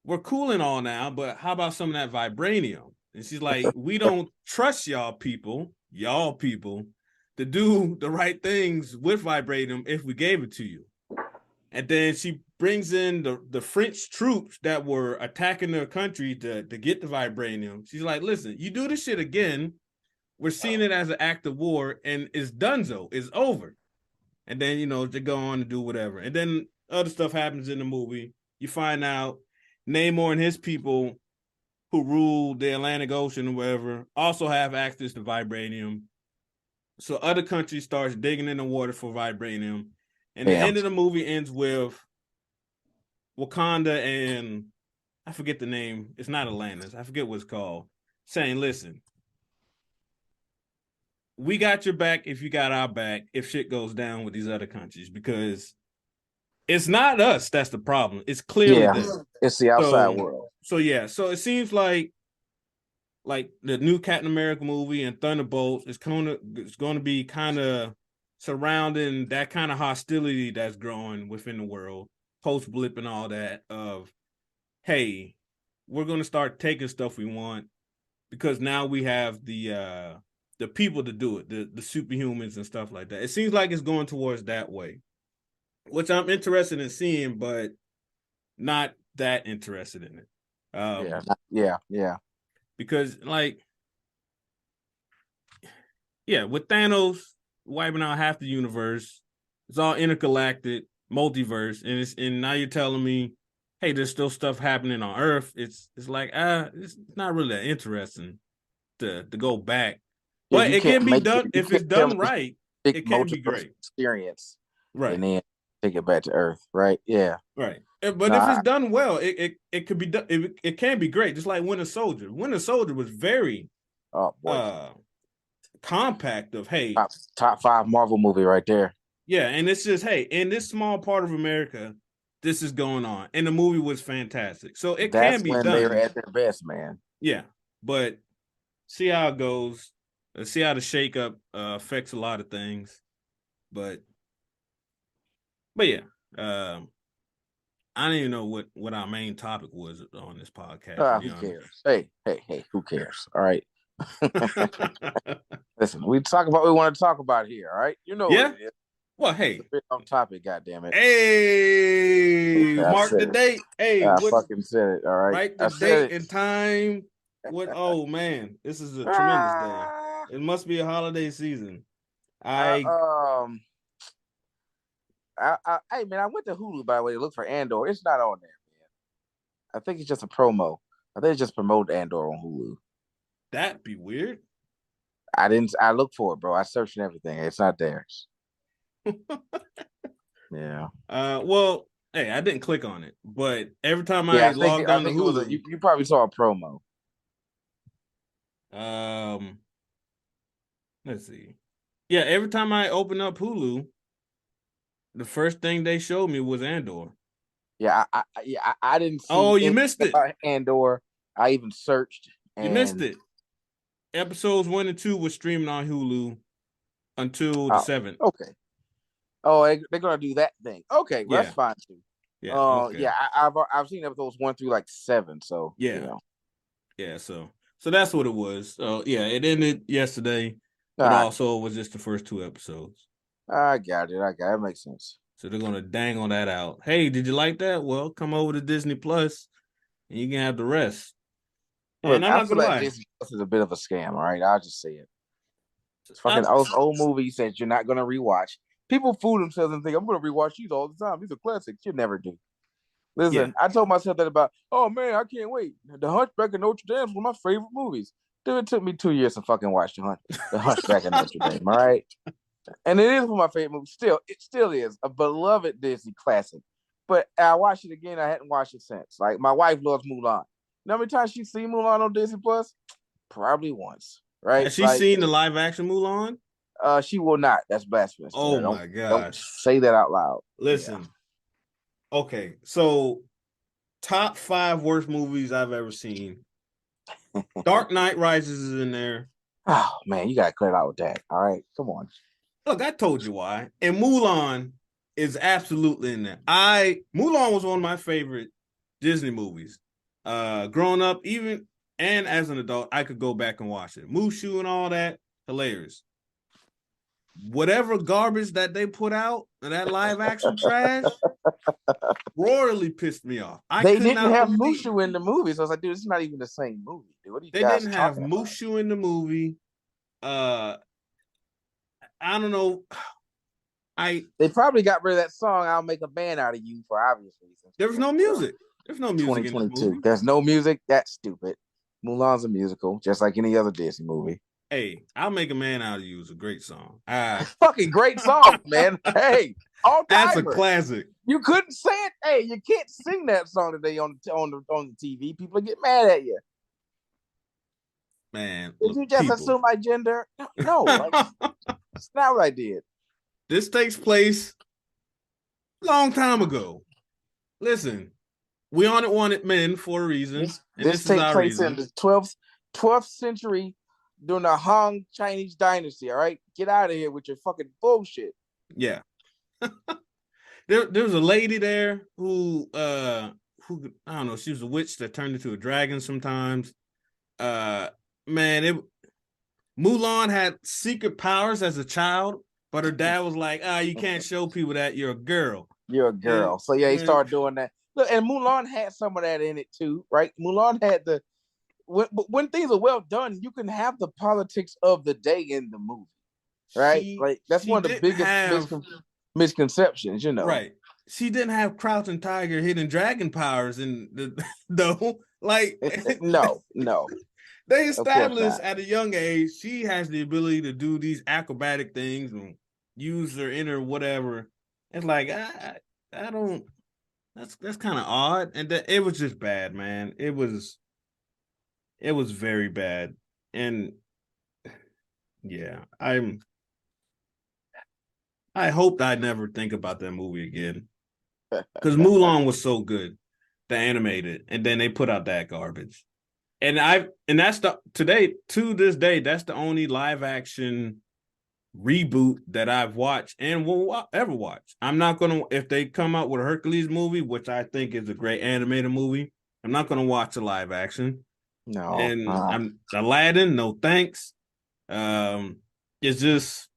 we're cool and all now, but how about some of that vibranium? And she's like, we don't trust y'all people, to do the right things with vibranium if we gave it to you. And then she brings in the French troops that were attacking their country to get the vibranium. She's like, listen, you do this shit again, we're seeing it as an act of war, and it's donezo, it's over. And then, they go on to do whatever. And then other stuff happens in the movie. You find out Namor and his people who rule the Atlantic Ocean or whatever also have access to vibranium. So other countries start digging in the water for vibranium. And the end of the movie ends with Wakanda and I forget the name. It's not Atlantis. I forget what it's called. Saying, listen, we got your back if you got our back if shit goes down with these other countries, because it's not us that's the problem. It's clearly them. It's the outside world. So it seems like the new Captain America movie and Thunderbolts is going to be kind of surrounding that kind of hostility that's growing within the world, post blip and all that, of, hey, we're going to start taking stuff we want because now we have the people to do it, the superhumans and stuff like that. It seems like it's going towards that way, which I'm interested in seeing, but not that interested in it. Yeah. Because with Thanos wiping out half the universe, it's all intergalactic multiverse, and now you're telling me, hey, there's still stuff happening on Earth. It's like it's not really that interesting to go back. But it can be done if it's done right. It can be great experience, right? And then take it back to Earth, right? Yeah, right. But if it's done well, it could be done. It can be great, just like Winter Soldier. Winter Soldier was very compact of, hey, top 5 Marvel movie right there. Yeah, and it's just, hey, in this small part of America, this is going on. And the movie was fantastic. So it can be when done. they're at their best, man. Yeah, but see how it goes. See how the shakeup affects a lot of things. But yeah, I don't even know what our main topic was on this podcast. Who cares? Hey, who cares? All right. Listen, we talk about what we want to talk about here. All right, you know what it is. Well, hey, on topic. God damn it. Hey, mark the date. Hey, I fucking said it. All right, write the date and time. What? Oh man, this is a tremendous day. It must be a holiday season. Hey man, I went to Hulu by the way to look for Andor. It's not on there, man. I think it's just a promo. I think it's just promote Andor on Hulu. That'd be weird. I looked for it, bro. I searched and everything. It's not there. Yeah. Well, hey, I didn't click on it, but every time I logged on to Hulu, you probably saw a promo. Let's see. Yeah, every time I open up Hulu, the first thing they showed me was Andor. Yeah, I didn't see. Oh, you missed it. Andor. I even searched. You missed it. Episodes 1 and 2 was streaming on Hulu until the 7th. Okay. Oh, they're gonna do that thing. Okay, well, that's fine too. Yeah. Okay. Yeah, I've seen episodes 1 through like 7. So yeah, you know. Yeah. So that's what it was. So yeah, it ended yesterday, but also it was just the first 2 episodes. I got it. It makes sense. So they're gonna dangle that out. Hey, did you like that? Well, come over to Disney Plus, and you can have the rest. Look, and I'm not gonna lie, Disney Plus is a bit of a scam. All right, I'll just say it. It's fucking old movies that you're not gonna rewatch. People fool themselves and think I'm gonna rewatch these all the time. These are classics. You never do. Listen, I told myself that about. Oh man, I can't wait. The Hunchback of Notre Dame is one of my favorite movies. Dude, it took me 2 years to fucking watch the Hunchback of Notre Dame. All right. And it is one of my favorite movies. It still is a beloved Disney classic. But I watched it again. I hadn't watched it since. Like my wife loves Mulan. You know how many times she's seen Mulan on Disney Plus? Probably once. Right? Has she seen the live action Mulan? She will not. That's blasphemous. Oh my gosh. Don't say that out loud. Listen. Yeah. Okay. So top 5 worst movies I've ever seen. Dark Knight Rises is in there. Oh man, you gotta clear it out with that. All right, come on. Look, I told you why. And Mulan is absolutely in there. Mulan was one of my favorite Disney movies. Growing up, even and as an adult, I could go back and watch it. Mushu and all that, hilarious. Whatever garbage that they put out, that live action trash, royally pissed me off. They didn't have Mushu in the movie, so I was like, dude, this is not even the same movie. Dude, what are you guys talking about? They didn't have Mushu in the movie. I don't know. They probably got rid of that song "I'll Make a Man Out of You" for obvious reasons. There was no music. There's no music 2022. There's no music. That's stupid. Mulan's a musical, just like any other Disney movie. Hey, "I'll Make a Man Out of You" is a great song. Fucking great song, man. Hey, all that's a classic. You couldn't say it. Hey, you can't sing that song today on the TV. People get mad at you. Man, did you just assume my gender? No, that's not what I did. This takes place a long time ago. Listen, we wanted men for a reason. This takes place in the 12th century during the Han Chinese dynasty. All right, get out of here with your fucking bullshit. Yeah. There was a lady there who I don't know, she was a witch that turned into a dragon sometimes. Man, Mulan had secret powers as a child, but her dad was like, you can't show people that you're a girl. You're a girl. And, so yeah, he started doing that. Look, and Mulan had some of that in it too, right? Mulan had when things are well done, you can have the politics of the day in the movie. Right? That's one of the biggest misconceptions, you know. Right. She didn't have Crouching Tiger, Hidden Dragon powers though. Like no. They established at a young age she has the ability to do these acrobatic things and use her inner whatever. It's like I don't. That's kind of odd, and it was just bad, man. It was very bad, and Yeah, I hoped I'd never think about that movie again because Mulan was so good, the animated, and then they put out that garbage. And that's to this day, that's the only live action reboot that I've watched and will ever watch. I'm not gonna if they come out with a Hercules movie, which I think is a great animated movie. I'm not gonna watch a live action. No, And I'm Aladdin, no thanks. It's just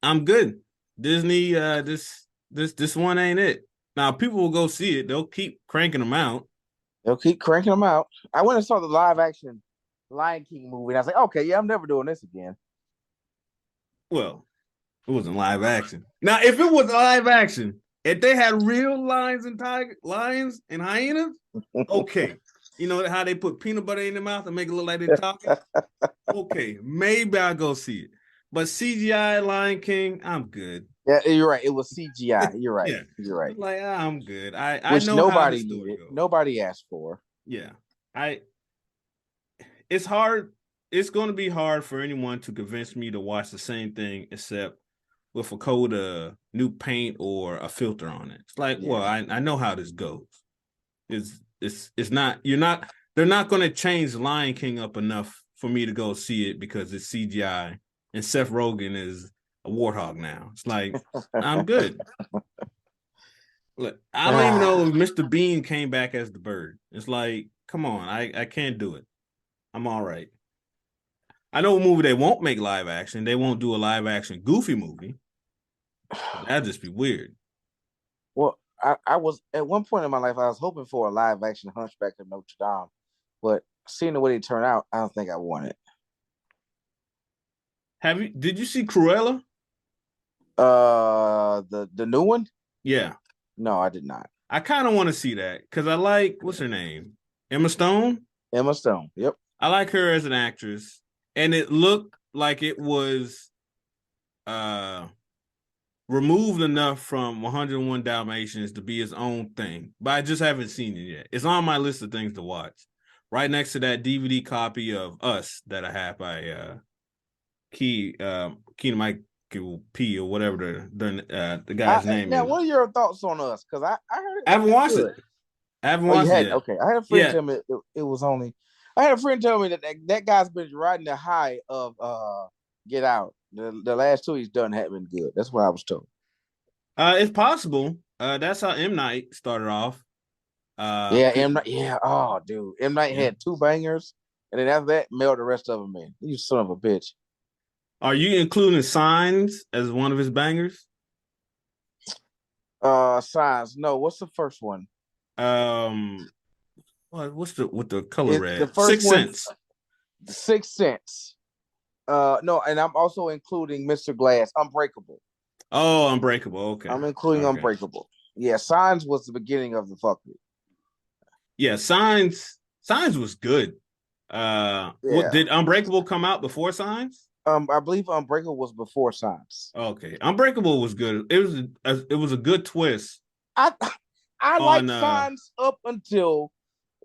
I'm good. Disney, this one ain't it. Now people will go see it. They'll keep cranking them out. They'll keep cranking them out. I went and saw the live action Lion King movie, and I was like, okay, yeah, I'm never doing this again. Well, it wasn't live action. Now, if it was live action, if they had real lions and hyenas, okay. You know how they put peanut butter in their mouth and make it look like they're talking? Okay, maybe I'll go see it. But CGI Lion King, I'm good. Yeah, you're right. It was CGI. You're right. Yeah. You're right. Like I'm good. I Which know how the nobody story needed. goes. Nobody asked for. Yeah. It's hard. It's going to be hard for anyone to convince me to watch the same thing except with a coat of new paint or a filter on it. It's like, well, I know how this goes. It's not they're not going to change Lion King up enough for me to go see it because it's CGI and Seth Rogen is a warthog now. It's like I'm good. Look, I don't even know if Mr. Bean came back as the bird. It's like, come on, I can't do it. I'm all right. I know a movie they won't make live action. They won't do a live action Goofy movie. That'd just be weird. Well, I was at one point in my life, I was hoping for a live action Hunchback of Notre Dame, but seeing the way they turn out, I don't think I want it. Did you see Cruella? The new one? Yeah. No, I did not. I kind of want to see that because I like what's her name? Emma Stone? Emma Stone. Yep. I like her as an actress. And it looked like it was removed enough from 101 Dalmatians to be its own thing. But I just haven't seen it yet. It's on my list of things to watch. Right next to that DVD copy of Us that I have by Keenan Michael P or whatever the guy's name now, is. what are your thoughts on Us? Because I heard I haven't watched it. I haven't watched it yet. Okay, I had a friend tell me it was only. I had a friend tell me that guy's been riding the high of Get Out. The last two he's done haven't been good. That's what I was told. It's possible. That's how M. Night started off. M. Night. Yeah. Oh, dude. M. Night had two bangers, and then after that, mailed the rest of them in. You son of a bitch. Are you including Signs as one of his bangers? Signs. No. What's the first one? What's with the color red? The first Sense. Sixth Sense. No, and I'm also including Mr. Glass, Unbreakable. Oh, Unbreakable. Okay. I'm including Unbreakable. Yeah, Signs was the beginning of the fuckery. Yeah, Signs was good. What did Unbreakable come out before Signs? I believe Unbreakable was before Signs. Okay, Unbreakable was good. It was a good twist. I like Signs up until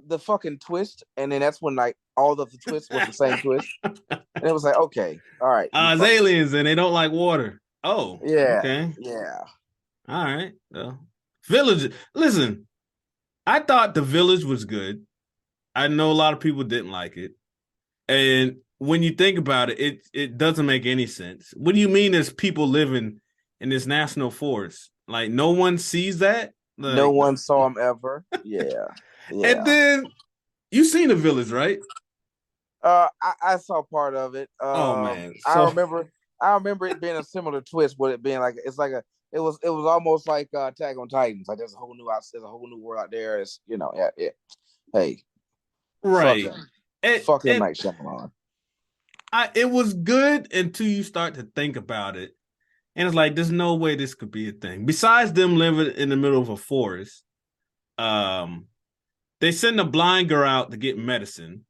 the fucking twist, and then that's when like all of the twists was the same twist, and it was like, okay, all right, it's aliens and they don't like water. Oh, yeah, okay, yeah, all right. Village. Listen, I thought The Village was good. I know a lot of people didn't like it, and when you think about it, it doesn't make any sense. What do you mean? There's people living in this national forest, like no one sees that. Like, no one saw him ever. Yeah. And then you seen The Village, right? I saw part of it. Oh man, I remember it being a similar twist, with it being like it was almost like Attack on Titans. Like there's a whole new world out there. It's yeah. Hey, right. Fuck M. Night Shyamalan. It was good until you start to think about it, and it's like there's no way this could be a thing. Besides them living in the middle of a forest, they send a blind girl out to get medicine.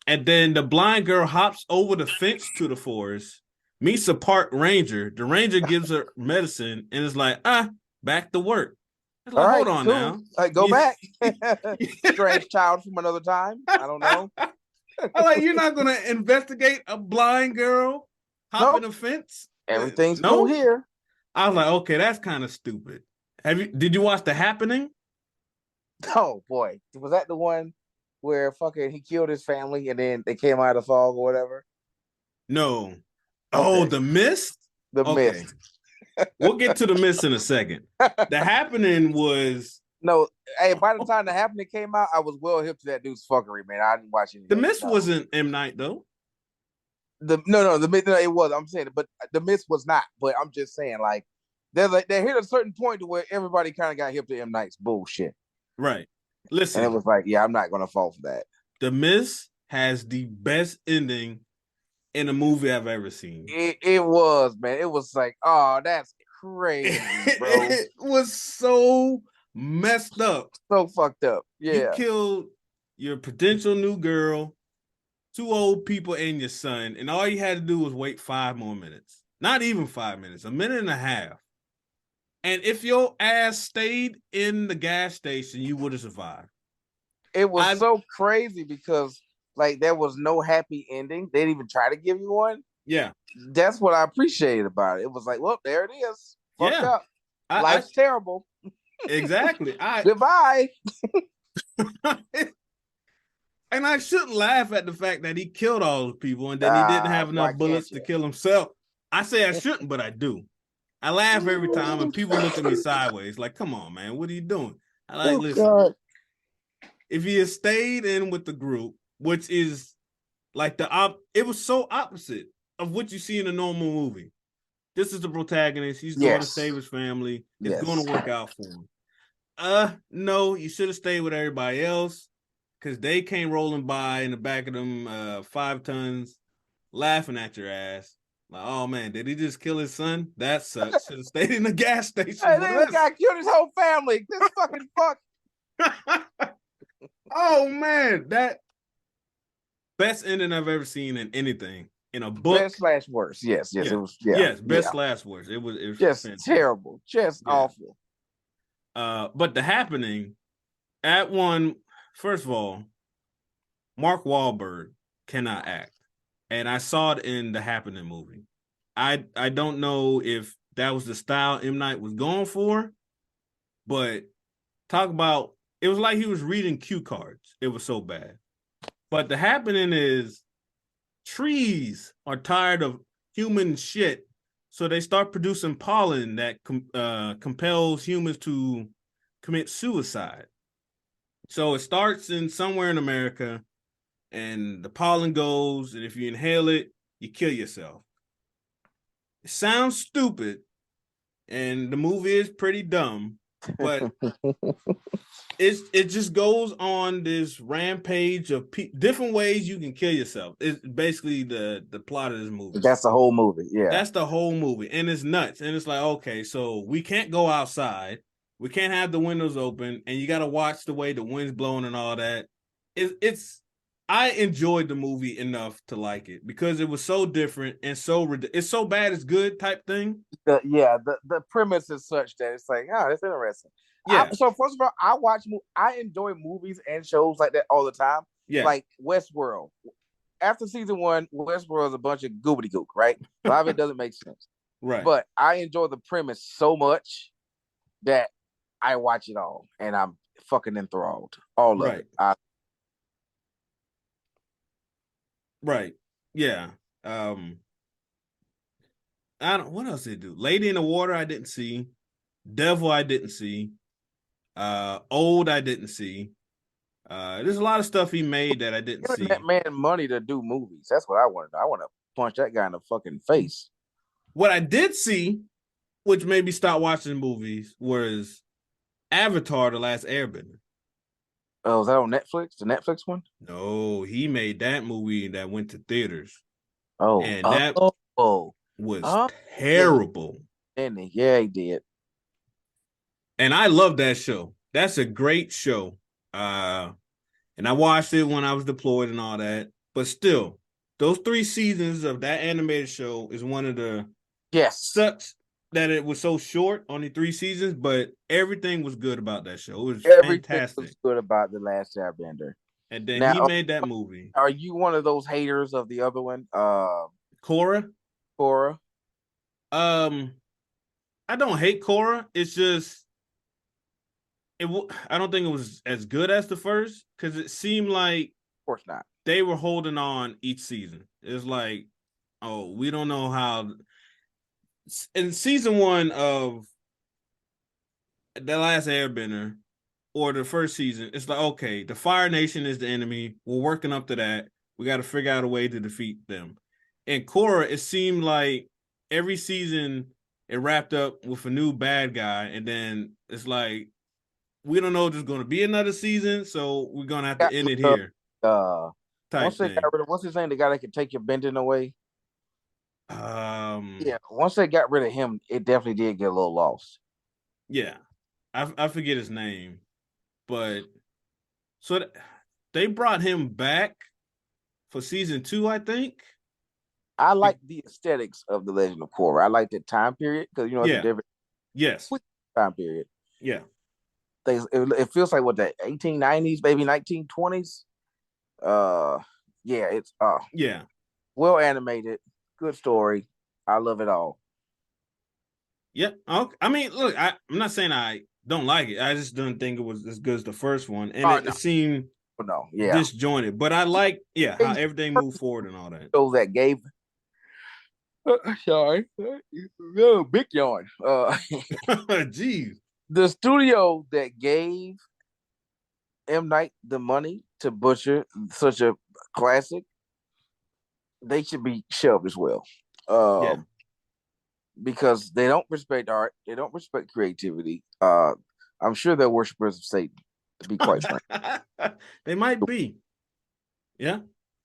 And then the blind girl hops over the fence to the forest, meets a park ranger. The ranger gives her medicine and is like, back to work. It's like, hold on now. Like, go back. Strange child from another time. I don't know. I'm like, you're not gonna investigate a blind girl hopping Nope. a fence? Everything's cool No. here. I was like, okay, that's kind of stupid. Did you watch The Happening? Oh boy, was that the one where fucking he killed his family and then they came out of the fog or whatever? No. Oh, Okay, The Mist? The Okay. Mist. We'll get to The Mist in a second. The Happening was No, hey, by the time The Happening came out, I was well hip to that dude's fuckery, man. I didn't watch any of The that. Mist No. wasn't M. Night though. No, it was. I'm saying it, but The Mist was not. But I'm just saying, like, they hit a certain point to where everybody kind of got hip to M. Night's bullshit. Right. And it Listen, was like, yeah, I'm not gonna fall for that. The Mist has the best ending in a movie I've ever seen. It was, man. It was like, oh, that's crazy, bro. It was so messed up. So fucked up. Yeah. You killed your potential new girl, 2 old people, and your son, and all you had to do was wait 5 more minutes. Not even 5 minutes, a minute and a half. And if your ass stayed in the gas station, you would have survived. It was so crazy because like there was no happy ending. They didn't even try to give you one. Yeah. That's what I appreciated about it. It was like, well, there it is. Fucked up. Life's terrible. Exactly. Goodbye. And I shouldn't laugh at the fact that he killed all those people and then he didn't have enough bullets to kill himself. I say I shouldn't, but I do. I laugh every time and people look at me sideways like, come on, man, what are you doing? I like, listen, God. If he had stayed in with the group, which is like it was so opposite of what you see in a normal movie. This is the protagonist. He's going to save his family. It's going to work out for him. No, you should have stayed with everybody else because they came rolling by in the back of them 5 tons, laughing at your ass. Like, oh man, did he just kill his son? That sucks. Should have stayed in the gas station. Hey, this guy killed his whole family. This fucking fuck. Oh man, that best ending I've ever seen in anything. In a book. Best / worst. Yes. Yeah. It was. Yes, best / worst. It was just fantastic. Terrible. Just awful. But The Happening, at one, first of all, Mark Wahlberg cannot act. And I saw it in The Happening movie. I don't know if that was the style M. Night was going for, but talk about, it was like he was reading cue cards. It was so bad. But The Happening is trees are tired of human shit, so they start producing pollen that compels humans to commit suicide. So it starts in somewhere in America, and the pollen goes, and if you inhale it, you kill yourself. It sounds stupid, and the movie is pretty dumb, but it just goes on this rampage of different ways you can kill yourself. It's basically the plot of this movie. That's the whole movie. Yeah. That's the whole movie. And it's nuts. And it's like, okay, so we can't go outside. We can't have the windows open. And you got to watch the way the wind's blowing and all that. I enjoyed the movie enough to like it because it was so different and it's so bad it's good type thing. The premise is such that it's like, oh, that's interesting. Yeah. So first of all, I enjoy movies and shows like that all the time. Yeah. Like Westworld. After season 1, Westworld is a bunch of goobity-gook, right? A lot of it doesn't make sense. Right. But I enjoy the premise so much that I watch it all and I'm fucking enthralled. All of it. Right. Yeah. What else did they do? Lady in the Water I didn't see. Devil I didn't see. Old I didn't see. There's a lot of stuff he made that I didn't see. That man money to do movies. That's what I want to do. I want to punch that guy in the fucking face. What I did see, which made me stop watching movies, was Avatar: The Last Airbender. Oh, was that on Netflix? The Netflix one? No, he made that movie that went to theaters. Oh, and that was terrible. Yeah, he did. And I love that show. That's a great show. And I watched it when I was deployed and all that. But still, those 3 seasons of that animated show is one of the sucks that it was so short, only 3 seasons, but everything was good about that show. It was fantastic. Was good about The Last Airbender. And then now, he made that movie. Are you one of those haters of the other one? Korra? Korra? I don't hate Korra. It's just I don't think it was as good as the first because it seemed like of course not. They were holding on each season. It's like, oh, we don't know how. In season 1 of The Last Airbender or the first season, it's like, okay, the Fire Nation is the enemy. We're working up to that. We got to figure out a way to defeat them. In Korra, it seemed like every season it wrapped up with a new bad guy, and then it's like we don't know if there's going to be another season, so we're going to have to end it here. Once they got rid of what's his name, the guy that could take your bending away. Once they got rid of him, it definitely did get a little lost. Yeah, I forget his name, but so they brought him back for season 2, I think. I like the aesthetics of the Legend of Korra. I like the time period because it's a different time period. Yeah, it feels like what the 1890s, maybe 1920s. It's well animated, good story. I love it all. Yeah, okay. I mean, look, I'm not saying I don't like it. I just don't think it was as good as the first one, and it seemed disjointed. But I like, how everything moved forward and all that. So that gave. Sorry, big yawn. Jeez, the studio that gave M. Night the money to butcher such a classic, they should be shelved as well. Because they don't respect art, they don't respect creativity. I'm sure they're worshippers of Satan, to be quite frank. They might be. Yeah,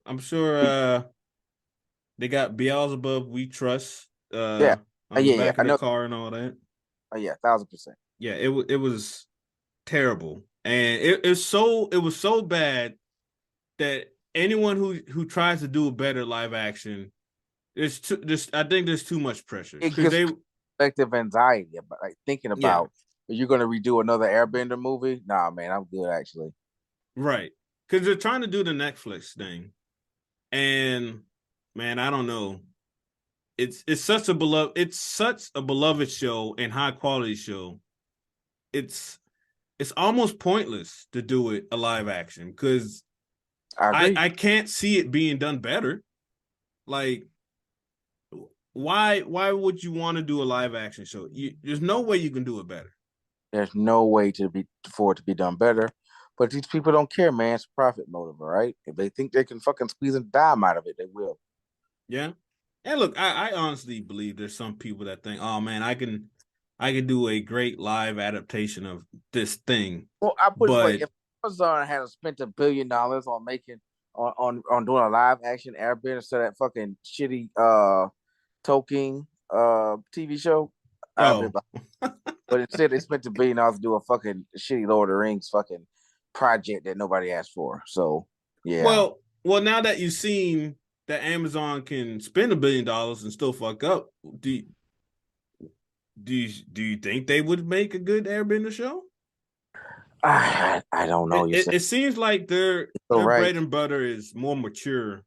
I'm sure they got Beelzebub We Trust on the back of the car and all that. 1,000%. Yeah, it was terrible. And it was so bad that anyone who tries to do a better live action, I think there's too much pressure. It gives collective anxiety about thinking about are you going to redo another Airbender movie? Nah, man, I'm good actually. Right, because they're trying to do the Netflix thing, and man, I don't know. It's such a beloved show and high quality show. It's almost pointless to do it a live action because I can't see it being done better. Like, why would you want to do a live action show? There's no way you can do it better. There's no way for it to be done better. But these people don't care, man. It's profit motive, all right? If they think they can fucking squeeze a dime out of it, they will. Yeah. And look, I honestly believe there's some people that think, oh man, I can do a great live adaptation of this thing. Well, I put it this way: if Amazon had spent $1 billion on making on doing a live action Airbender instead of that fucking shitty Tolkien TV show, but instead they spent $1 billion to do a fucking shitty Lord of the Rings fucking project that nobody asked for. So yeah. Well, now that you've seen that Amazon can spend $1 billion and still fuck up, do you think they would make a good Airbender show? I don't know. It seems like their bread and butter is more mature,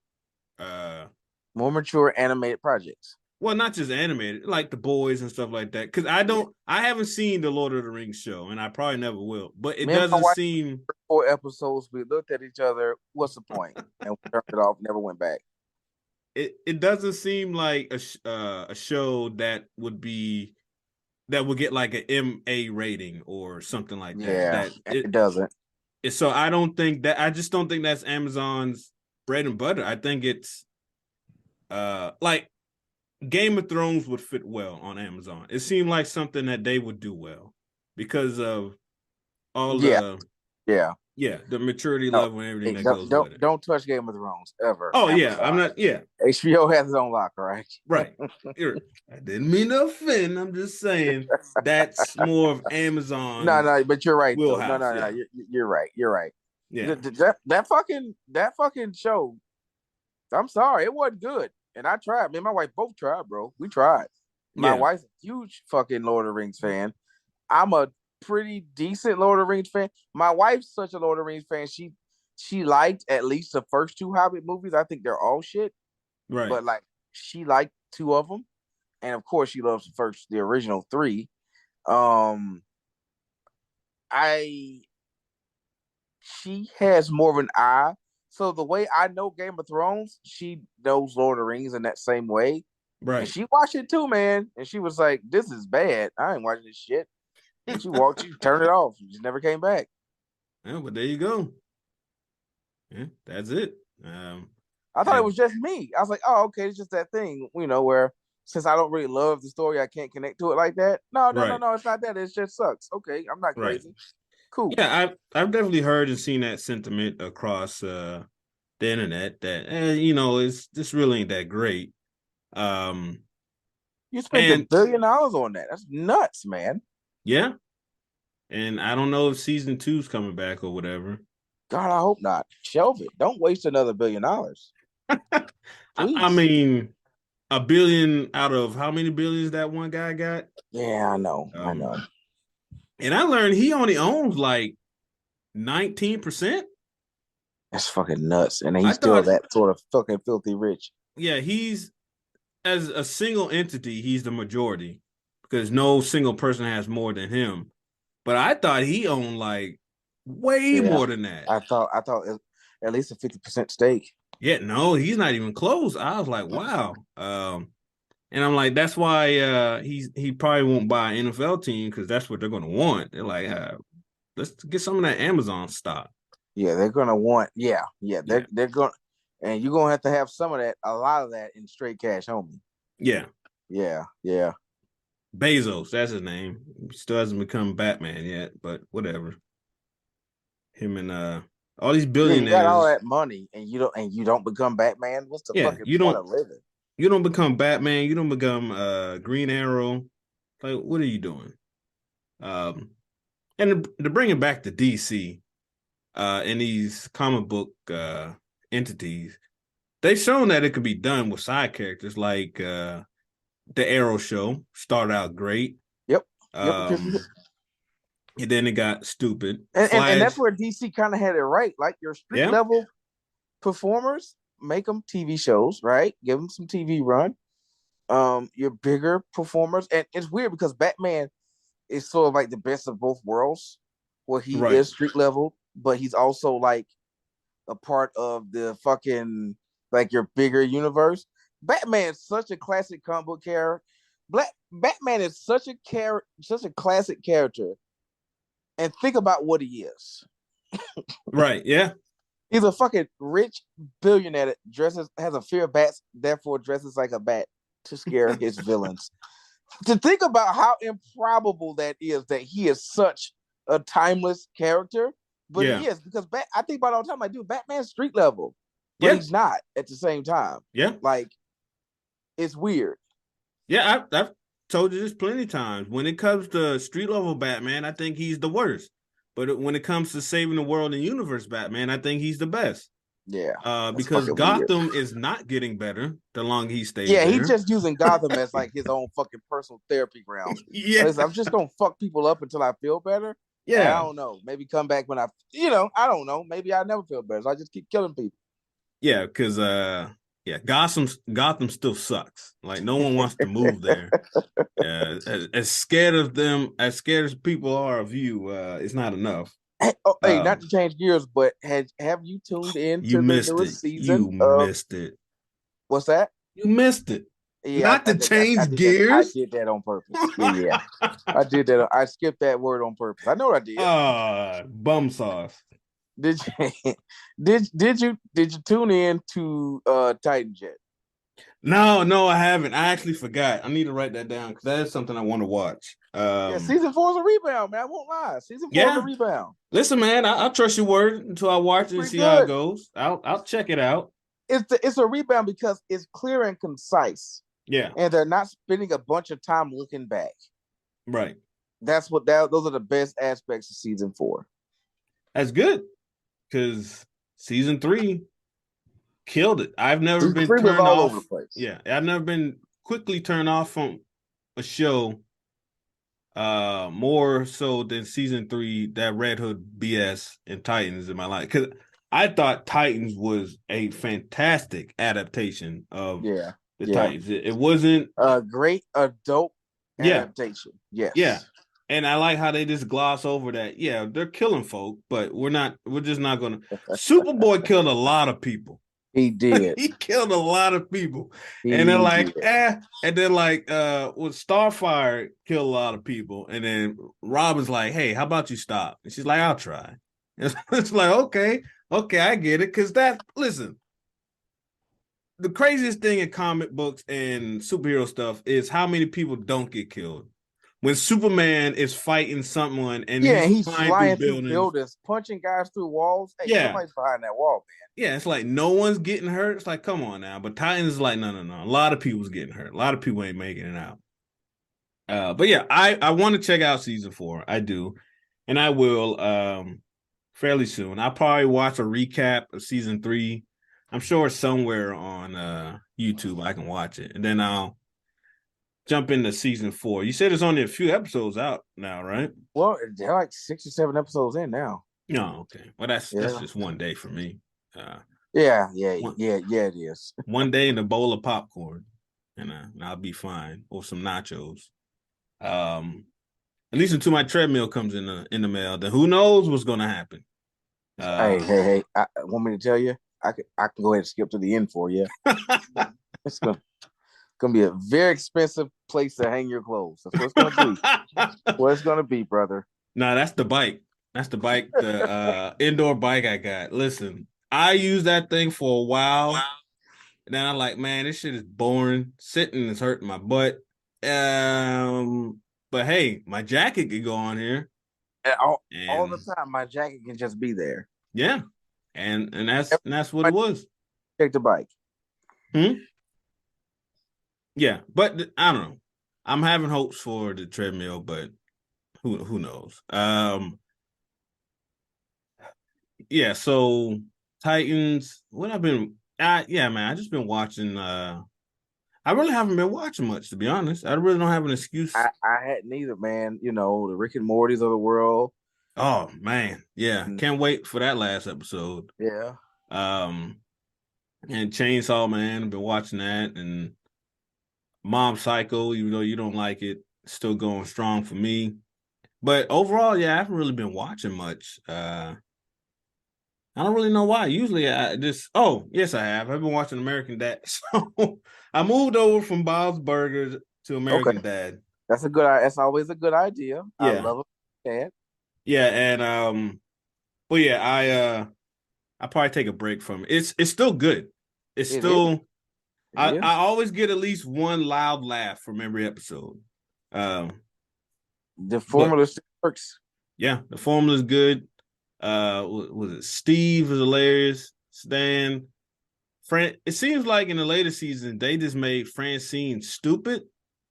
animated projects. Well, not just animated, like The Boys and stuff like that. Because I haven't seen the Lord of the Rings show, and I probably never will. But it doesn't seem 4 episodes. We looked at each other. What's the point? And we turned it off. Never went back. It doesn't seem like a show that would get like an MA rating or something like that. Yeah, it doesn't. So I just don't think that's Amazon's bread and butter. I think it's like Game of Thrones would fit well on Amazon. It seemed like something that they would do well because of all the maturity level and everything that goes with it. Don't touch Game of Thrones ever. Oh Amazon. Yeah, I'm not. Yeah, HBO has its own lock, right? Right. I didn't mean to offend. I'm just saying that's more of Amazon. No, but you're right. No, you're right. You're right. Yeah. That fucking show. I'm sorry, it wasn't good. And I tried. Me and my wife both tried, bro. We tried. My wife's a huge fucking Lord of the Rings fan. I'm a pretty decent Lord of the Rings fan. My wife's such a Lord of the Rings fan. she liked at least the first two Hobbit movies. I think they're all shit, Right. but like she liked two of them, and of course she loves the original three. Um, I she has more of an eye. So the way I know Game of Thrones, she knows Lord of the Rings in that same way. And Right. she watched it too, man. And she was like, "This is bad. I ain't watching this shit." And she turned it off. She just never came back. Yeah, but there you go. Yeah, that's it. I thought it And was just me. I was like, "Oh, okay, it's just that thing, where since I don't really love the story, I can't connect to it like that." No, no, no, right, no, it's not that. It just sucks. Okay, I'm not right. crazy. Cool. Yeah, I've definitely heard and seen that sentiment across the internet that it's this really ain't that great. Um, You spent and $1 billion on that. That's nuts, man. yeah, and I don't know if season two's coming back or whatever. God, I hope not. Shelve it. Don't waste another $1 billion. I Please. mean, a billion out of how many billions that one guy got? Yeah, I know. I Um, know. and I learned he only owns like 19%. That's fucking nuts. And I he's still thought, that sort of fucking filthy rich. yeah, he's as a single entity, he's the majority because no single person has more than him. But I thought he owned like way Yeah. more than that. I thought at least a 50% stake. Yeah, no, he's not even close. I was like, wow. And I'm like, that's why he probably won't buy an NFL team because that's what they're gonna want. They're like, let's get some of that Amazon stock. Yeah, they're gonna want. Yeah. Yeah, They're going, and you're gonna have some of that, a lot of that in straight cash, homie. yeah. Yeah, yeah. Bezos, that's his name. Still hasn't become Batman yet, but whatever. Him and all these Yeah, you got all billionaires. that money, and you don't become Batman. What's the Yeah, fucking point of living? you don't become Batman. You don't become Green Arrow. Like, what are you doing? And to bring it back to DC, and these comic book entities, they've shown that it could be done with side characters like the Arrow show started out great. Yep, yep. Um, and then it got stupid. And that's Flash, where DC kind of had it right. Like your street yeah, level performers, make them TV shows, right? Give them some TV run. Your bigger performers, and it's weird because Batman is sort of like the best of both worlds, where he right, is street level, but he's also like a part of the fucking like your bigger universe. Batman is such a classic comic book character. Batman is such a classic character. And think about what he is. right, yeah, He's a fucking rich billionaire that has a fear of bats, therefore dresses like a bat to scare his villains. To think about how improbable that is, that he is such a timeless character, but yeah, he is, because I think about it all the time, like, dude, Batman's street level, but yeah, he's not at the same time. yeah, Like, it's weird. yeah. I've told you this plenty of times. When it comes to street level Batman, I think he's the worst. But when it comes to saving the world and universe Batman, I think he's the best. Yeah, that's Because fucking weird. Gotham is not getting better the longer he stays Yeah, he's there. just using Gotham as like his own fucking personal therapy ground. Yeah, Listen, I'm just gonna fuck people up until I feel better. And I yeah, don't know. Maybe come back when I don't know. Maybe I never feel better. So I just keep killing people. yeah. Because yeah, Gotham still sucks. Like no one wants to move there. As scared of them, as scared as people are of you, it's not enough. Hey, not Um, to change gears, but have you tuned in you to the missed newest it. season You of missed it. what's that? You missed it. Yeah, Not to I change did that. I gears. did that on purpose. Yeah. I did that. I skipped that word on purpose. I know what I did. Bum sauce. Did you did you tune in to Titan Jet? No, I haven't. I actually forgot. I need to write that down because that is something I want to watch. Yeah, season 4 is a rebound, man. I won't lie. Season 4 is a Yeah. rebound. Listen, man, I'll trust your word until I watch It's it and pretty see how it good. goes. I'll check it out. It's a rebound because it's clear and concise, Yeah, and they're not spending a bunch of time looking back. right. Those are the best aspects of season 4. That's good because season 3 killed it. I've never Season been 3 was turned all over the off. place. Yeah, I've never been quickly turned off from a show more so than season 3, that Red Hood BS and Titans in my life. Because I thought Titans was a fantastic adaptation of the Titans. It wasn't a great adult adaptation. Yes. Yeah. And I like how they just gloss over that. Yeah, they're killing folk, but we're just not gonna. Superboy killed a lot of people. He did. He killed a lot of people. And they're like, and then Starfire killed a lot of people. And then Robin's like, hey, how about you stop? And she's like, I'll try. It's like, okay, I get it. Cause listen, the craziest thing in comic books and superhero stuff is how many people don't get killed. When Superman is fighting someone and he's flying through buildings, punching guys through walls. Hey, somebody's behind that wall, man. Yeah, it's like no one's getting hurt. It's like, come on now. But Titans is like, no. A lot of people's getting hurt. A lot of people ain't making it out. But yeah, I want to check out season 4. I do. And I will fairly soon. I'll probably watch a recap of season 3. I'm sure somewhere on YouTube I can watch it. And then I'll jump into season 4. You said there's only a few episodes out now, right? Well, they're like 6 or 7 episodes in now. No, okay. Well, that's just one day for me. It is. One day in a bowl of popcorn, and I'll be fine, or some nachos. At least until my treadmill comes in the mail. Then who knows what's going to happen? Hey! Want me to tell you? I can go ahead and skip to the end for you. It's gonna be a very expensive place to hang your clothes. That's what it's gonna be. What it's gonna be, brother. No, that's the bike. That's the bike, the indoor bike I got. Listen, I used that thing for a while. And then I'm like, man, this shit is boring. Sitting is hurting my butt. But hey, my jacket could go on here. All the time, my jacket can just be there. Yeah. And that's what it was. Take the bike. Yeah, but I don't know. I'm having hopes for the treadmill, but who knows? Yeah, so Titans, what I've been man, I just been watching I really haven't been watching much, to be honest. I really don't have an excuse. I hadn't either, man. You know, the Rick and Mortys of the world. Oh man, yeah. Can't wait for that last episode. Yeah. And Chainsaw Man, I've been watching that, and Mom Psycho, even though you don't like it, still going strong for me. But overall, yeah, I haven't really been watching much. I don't really know why. Usually yes, I have. I've been watching American Dad. So I moved over from Bob's Burgers to American Dad. That's always a good idea. Yeah. I love it. Yeah, and but yeah, I probably take a break from it. It's still good. It's still I always get at least one loud laugh from every episode. The formula works. Yeah, the formula is good. Was it Steve is hilarious. Stan, it seems like in the later season they just made Francine stupid.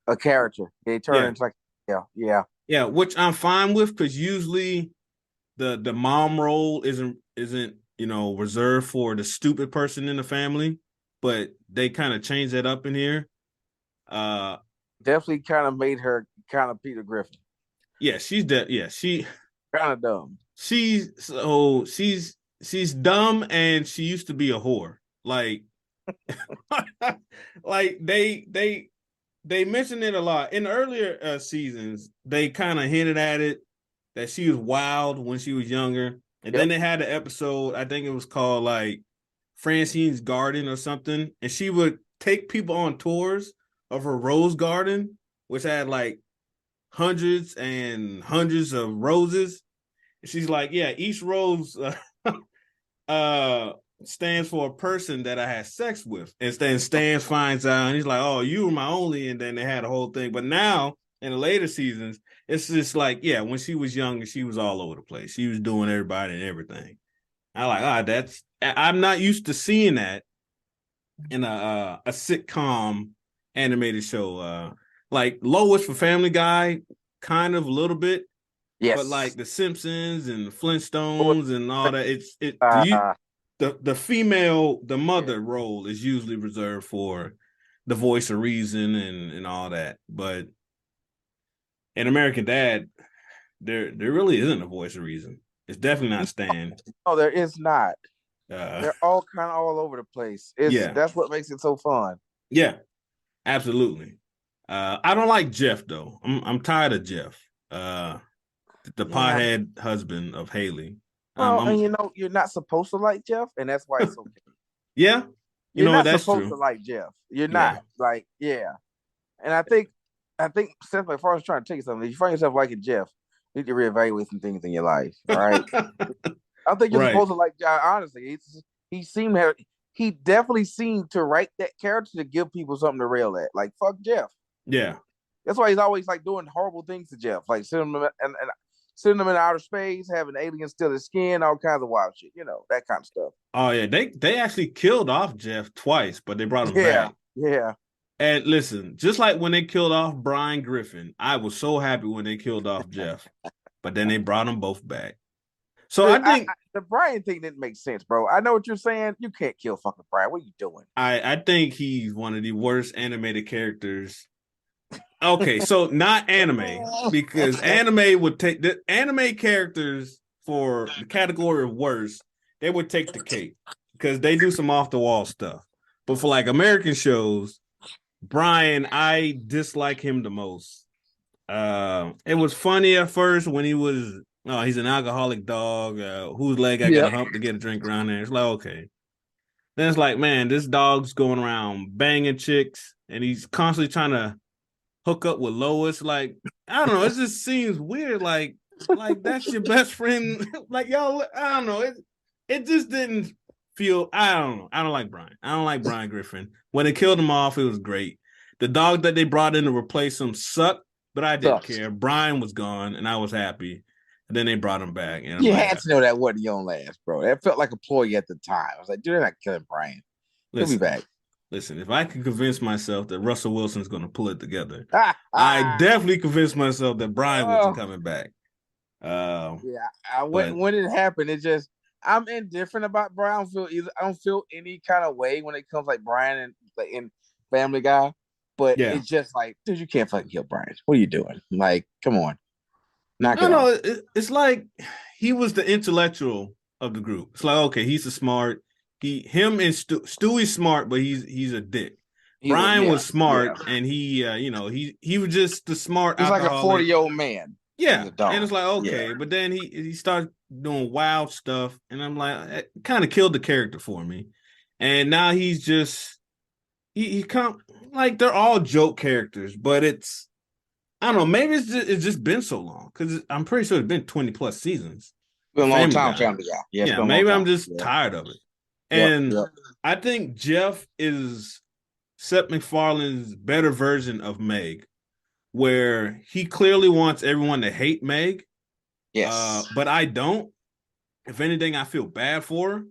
A character. They turn into yeah, which I'm fine with because usually the mom role isn't reserved for the stupid person in the family, but they kind of changed that up in here. Definitely kind of made her kind of Peter Griffin. Yeah, she's she kind of dumb. She's dumb, and she used to be a whore. Like, like they mentioned it a lot in earlier seasons. They kind of hinted at it that she was wild when she was younger, and then they had an episode. I think it was called like Francine's Garden or something, and she would take people on tours of her rose garden, which had like hundreds and hundreds of roses. She's like, yeah, each rose stands for a person that I had sex with. And then Stan finds out, and he's like, oh, you were my only. And then they had a whole thing. But now, in the later seasons, it's just like, yeah, when she was younger, she was all over the place. She was doing everybody and everything. I like, I'm not used to seeing that in a sitcom animated show. Like Lois for Family Guy, kind of a little bit. Yes. But like the Simpsons and the Flintstones and all that, the female, the mother role is usually reserved for the voice of reason and all that. But in American Dad, there really isn't a voice of reason. It's definitely not Stan. No, there is not. They're all kind of all over the place. That's what makes it so fun. Yeah, absolutely. I don't like Jeff though. I'm tired of Jeff. The pothead husband of Haley. Well, and you're not supposed to like Jeff, and that's why it's okay. Yeah, you're not that's supposed true. to like Jeff. You're not and I think Seth, like, far as trying to tell you something, if you find yourself liking Jeff, you need to reevaluate some things in your life. All right. I think you're supposed to like. Honestly, he definitely seemed to write that character to give people something to rail at. Like, fuck Jeff. Yeah. That's why he's always like doing horrible things to Jeff, like sending him in outer space, having aliens steal his skin, all kinds of wild shit. That kind of stuff. Oh yeah, they actually killed off Jeff twice, but they brought him back. Yeah. And listen, just like when they killed off Brian Griffin, I was so happy when they killed off Jeff, but then they brought them both back. So I think the Brian thing didn't make sense, bro. I know what you're saying. You can't kill fucking Brian. What are you doing? I think he's one of the worst animated characters. Okay, so not anime, because anime would take the anime characters for the category of worst. They would take the cake because they do some off the wall stuff. But for like American shows, Brian, I dislike him the most. It was funny at first when he was, he's an alcoholic dog whose leg I gotta hump to get a drink around there. It's like, okay. Then it's like, man, this dog's going around banging chicks and he's constantly trying to hook up with Lois. Like, I don't know, it just seems weird. Like that's your best friend. Like, y'all, I don't know. It just didn't feel, I don't know. I don't like Brian. I don't like Brian Griffin. When they killed him off, it was great. The dog that they brought in to replace him sucked, but I didn't care. Brian was gone, and I was happy. And then they brought him back. And you had to know that wasn't your last, bro. That felt like a ploy at the time. I was like, dude, they're not killing Brian. He'll be back. Listen, if I can convince myself that Russell Wilson's going to pull it together, I definitely convinced myself that Brian wasn't coming back. When it happened, it just, I'm indifferent about Brian. I don't feel any kind of way when it comes like Brian and like in Family Guy. But it's just like, dude, you can't fucking kill Brian. What are you doing? Like, come on. No, it's like he was the intellectual of the group. It's like, okay, he's a smart. Him and Stewie's smart, but he's a dick. Brian was smart, and he was just the smart. He's like a 40-year-old man. Yeah, and it's like, okay, but then he started doing wild stuff, and I'm like, it kind of killed the character for me. And now he's just he come like they're all joke characters, but it's, I don't know, maybe it's just been so long because I'm pretty sure it's been 20 plus seasons. Been a long time, Family Guy. Yeah, maybe I'm just tired of it. And I think Jeff is Seth MacFarlane's better version of Meg, where he clearly wants everyone to hate Meg. Yes. But I don't. If anything, I feel bad for her.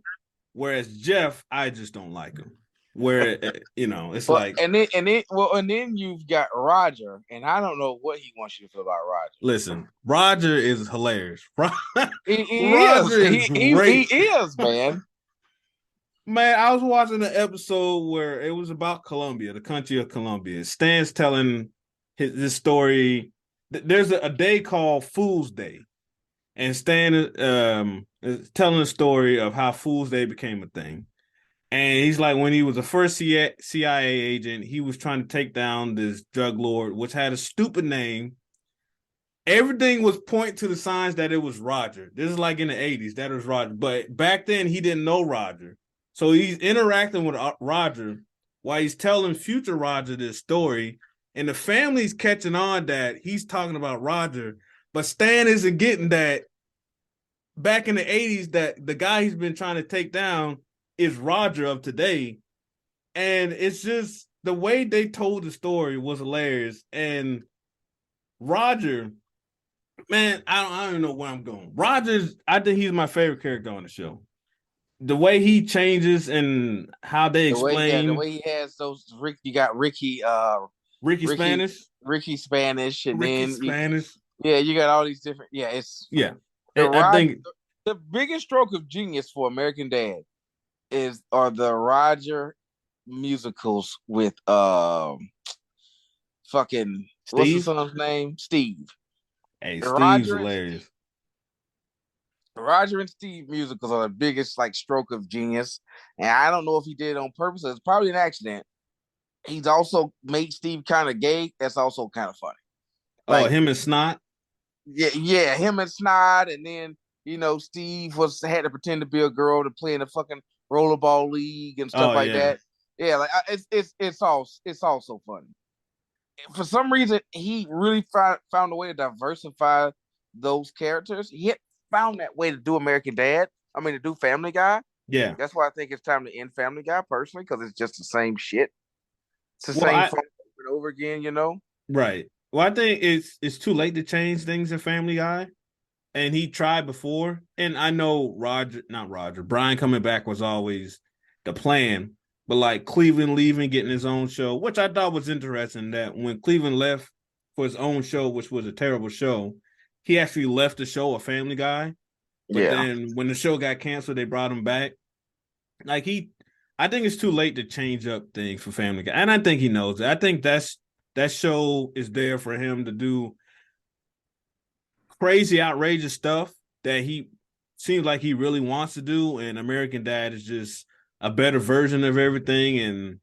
Whereas Jeff, I just don't like him. Where it's like, and then you've got Roger, and I don't know what he wants you to feel about Roger. Listen, Roger is hilarious. Roger is great. He is, man. Man, I was watching an episode where it was about Colombia, the country of Colombia. Stan's telling his story. There's a day called Fool's Day, and Stan is telling a story of how Fool's Day became a thing. And he's like, when he was the first CIA agent, he was trying to take down this drug lord, which had a stupid name. Everything was pointing to the signs that it was Roger. This is like in the 80s, that was Roger. But back then, he didn't know Roger. So he's interacting with Roger while he's telling future Roger this story. And the family's catching on that he's talking about Roger. But Stan isn't getting that back in the 80s that the guy he's been trying to take down is Roger of today. And it's just the way they told the story was hilarious. And Roger, man, I don't even know where I'm going. Roger's, I think he's my favorite character on the show. The way he changes and how they explain. The way he has those, you got Ricky Spanish. Ricky Spanish. And Ricky then Spanish. You got all these different, it's. Yeah. I think the biggest stroke of genius for American Dad are the Roger musicals with fucking Steve? What's the son's name? Steve. Hey, Steve's hilarious. Roger and Steve musicals are the biggest like stroke of genius, and I don't know if he did it on purpose. It's probably an accident. He's also made Steve kind of gay. That's also kind of funny. Like him and Snot. Yeah, him and Snide, and then Steve had to pretend to be a girl to play in the fucking rollerball league and stuff like that. Yeah, like it's all so funny. For some reason, he really found a way to diversify those characters. He had found that way to do American Dad. I mean, to do Family Guy. Yeah, that's why I think it's time to end Family Guy personally, because it's just the same shit. It's the same fun over and over again. Right. Well, I think it's too late to change things in Family Guy, and he tried before. And I know Brian coming back was always the plan, but like Cleveland leaving, getting his own show, which I thought was interesting. That when Cleveland left for his own show, which was a terrible show, he actually left the show a Family Guy. But then when the show got canceled, they brought him back. Like I think it's too late to change up things for Family Guy, and I think he knows it. I think that show is there for him to do crazy, outrageous stuff that he seems like he really wants to do, and American Dad is just a better version of everything. And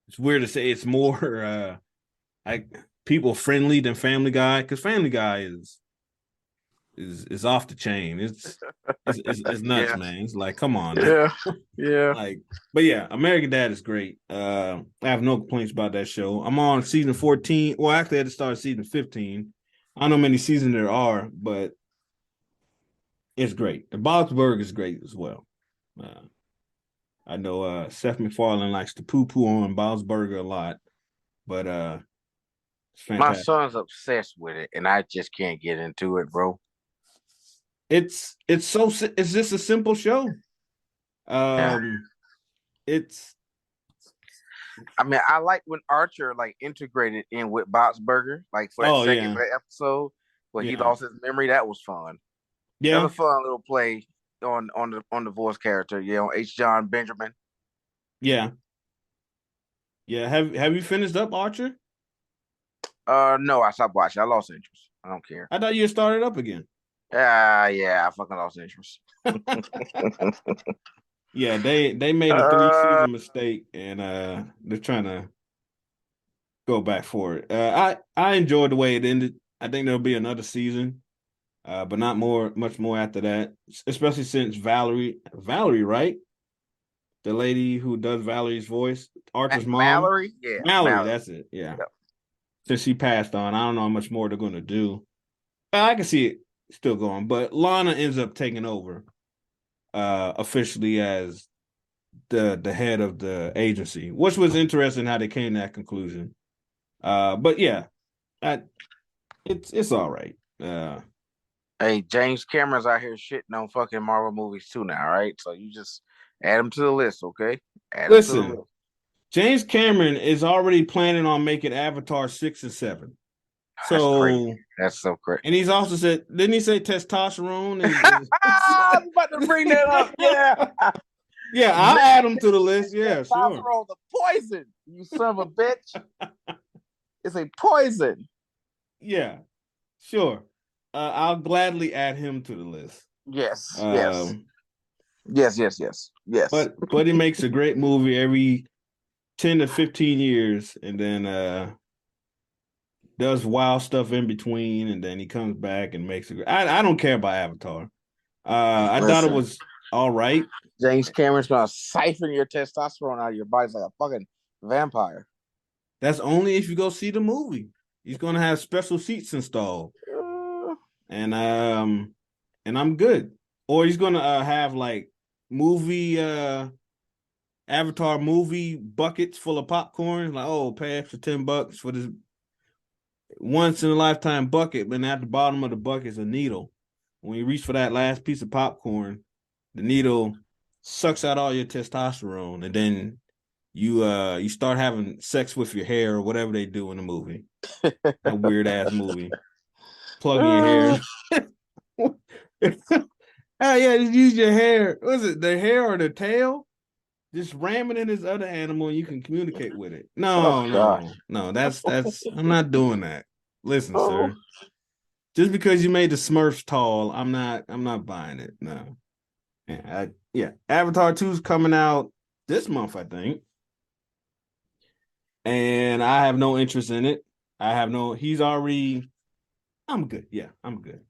it's weird to say it's more like people friendly than Family Guy, because Family Guy is off the chain. It's nuts, man. It's like, come on. Yeah. Like, but yeah, American Dad is great. I have no complaints about that show. I'm on season 14. Well, actually, I had to start season 15. I don't know how many seasons there are, but it's great. The Bob's Burger is great as well. I know Seth MacFarlane likes to poo-poo on Bob's Burger a lot, but it's fantastic. My son's obsessed with it, and I just can't get into it, bro. It's just a simple show. It's. I mean, I like when Archer like integrated in with Bob's Burger, like for that second episode where he lost his memory. That was fun. Yeah, that was a fun little play on the voice character. Yeah, on H. John Benjamin. Yeah. Have you finished up Archer? No, I stopped watching. I lost interest. I don't care. I thought you started up again. Yeah, I fucking lost interest. Yeah, they made a 3-season mistake, and they're trying to go back for it. I enjoyed the way it ended. I think there'll be another season, but not much more after that. Especially since Valerie, right? The lady who does Valerie's voice, Archer's mom. Mallory, yeah, Mallory, that's it. Yeah. Yep. Since she passed on, I don't know how much more they're going to do. I can see it still going, but Lana ends up taking over officially as the head of the agency, which was interesting how they came to that conclusion. But yeah, it's all right. Hey, James Cameron's out here shitting on fucking Marvel movies too now, right? So you just add him to the list, okay? Listen, James Cameron is already planning on making Avatar 6 and 7. So that's so crazy. And he's also said, didn't he say testosterone? I was about to bring that up. Yeah. Yeah, I'll add him to the list. Yeah, sure. The poison, you son of a bitch. It's a poison. Yeah, sure. I'll gladly add him to the list. Yes. Yes. But he makes a great movie every 10 to 15 years, and then does wild stuff in between, and then he comes back and makes it. I don't care about Avatar. I thought it was all right. James Cameron's gonna siphon your testosterone out of your body like a fucking vampire. That's only if you go see the movie. He's gonna have special seats installed, and I'm good. Or he's gonna have like movie Avatar movie buckets full of popcorn. Like, oh, pay extra $10 for this once in a lifetime bucket, but at the bottom of the bucket is a needle. When you reach for that last piece of popcorn, the needle sucks out all your testosterone, and then you start having sex with your hair or whatever they do in the movie. That weird ass movie. Plugging your hair. Oh yeah, just use your hair. Was it the hair or the tail? Just ram it in this other animal and you can communicate with it. No, that's I'm not doing that. Listen, sir. Just because you made the Smurfs tall, I'm not buying it. No. Yeah. Avatar 2 is coming out this month, I think. And I have no interest in it. He's already. I'm good. Yeah, I'm good.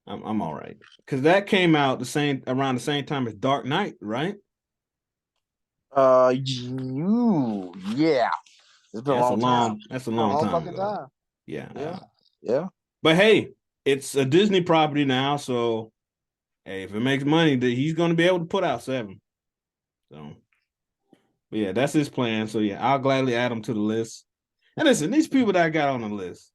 I'm all right. Because that came out around the same time as Dark Knight, right? Yeah. It's been a long time. That's a long time fucking ago. time. Yeah. Yeah. But hey, it's a Disney property now, so hey, if it makes money, he's going to be able to put out 7. So, but yeah, that's his plan. So yeah, I'll gladly add him to the list. And listen, these people that I got on the list,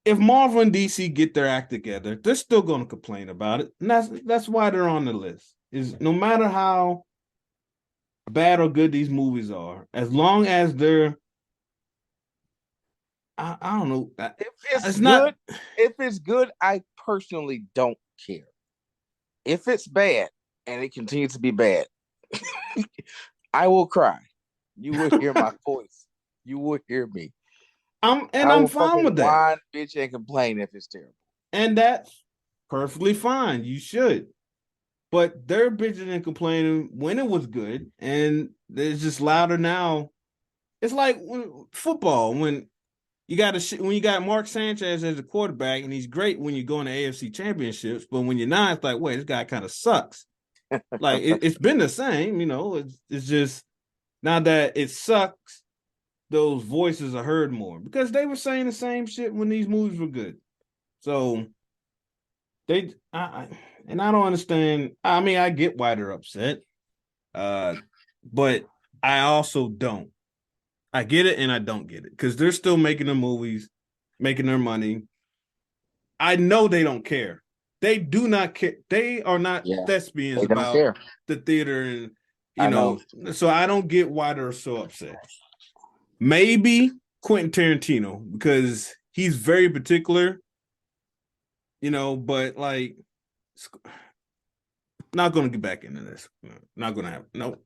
if Marvel and DC get their act together, they're still going to complain about it, and that's why they're on the list. Is no matter how bad or good these movies are, as long as they're, I don't know, if it's good, not. If it's good, I personally don't care. If it's bad and it continues to be bad, I will cry. You will hear my voice. You will hear me. I'm fine with that. Whine, bitch, and complain if it's terrible. And that's perfectly fine. You should. But they're bitching and complaining when it was good, and it's just louder now. It's like football when you got Mark Sanchez as a quarterback, and he's great when you go into AFC championships, but when you're not, it's like, wait, this guy kind of sucks. Like it's been the same, it's just now that it sucks, those voices are heard more because they were saying the same shit when these movies were good. So I don't understand. I mean, I get why they're upset, but I also don't. I get it and I don't get it because they're still making the movies, making their money. I know they don't care. They do not care. They are not thespians about the theater, and so I don't get why they're so upset. Maybe Quentin Tarantino because he's very particular, but like, not going to get back into this. Not going to have. Nope.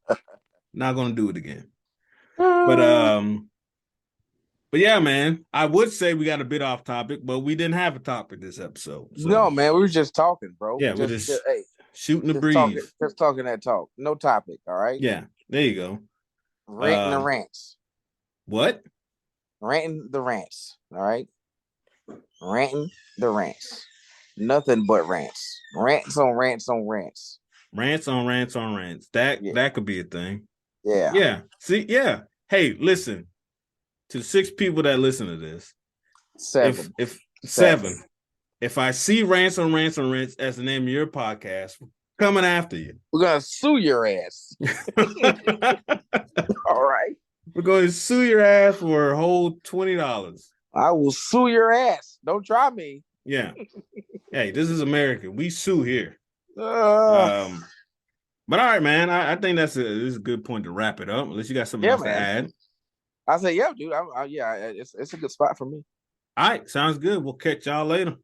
Not going to do it again. But yeah, man, I would say we got a bit off topic, but we didn't have a topic this episode. So. No, man, we were just talking, bro. Yeah, we're just shooting the breeze. Just talking that talk. No topic, all right? Yeah, there you go. Ranting the rants. What? Ranting the rants, all right? Ranting the rants. Nothing but rants. Rants on rants on rants. Rants on rants on rants. That could be a thing. Yeah. Yeah. See, yeah. Hey, listen. To the 6 people that listen to this. 7. If 7. If I see rants on rants on rants as the name of your podcast, coming after you. We're gonna sue your ass. All right. We're going to sue your ass for a whole $20. I will sue your ass. Don't try me. Yeah. Hey, this is America. We sue here. But all right, man. I think this is a good point to wrap it up. Unless you got something else to add. I say, yeah, dude. It's a good spot for me. All right, sounds good. We'll catch y'all later.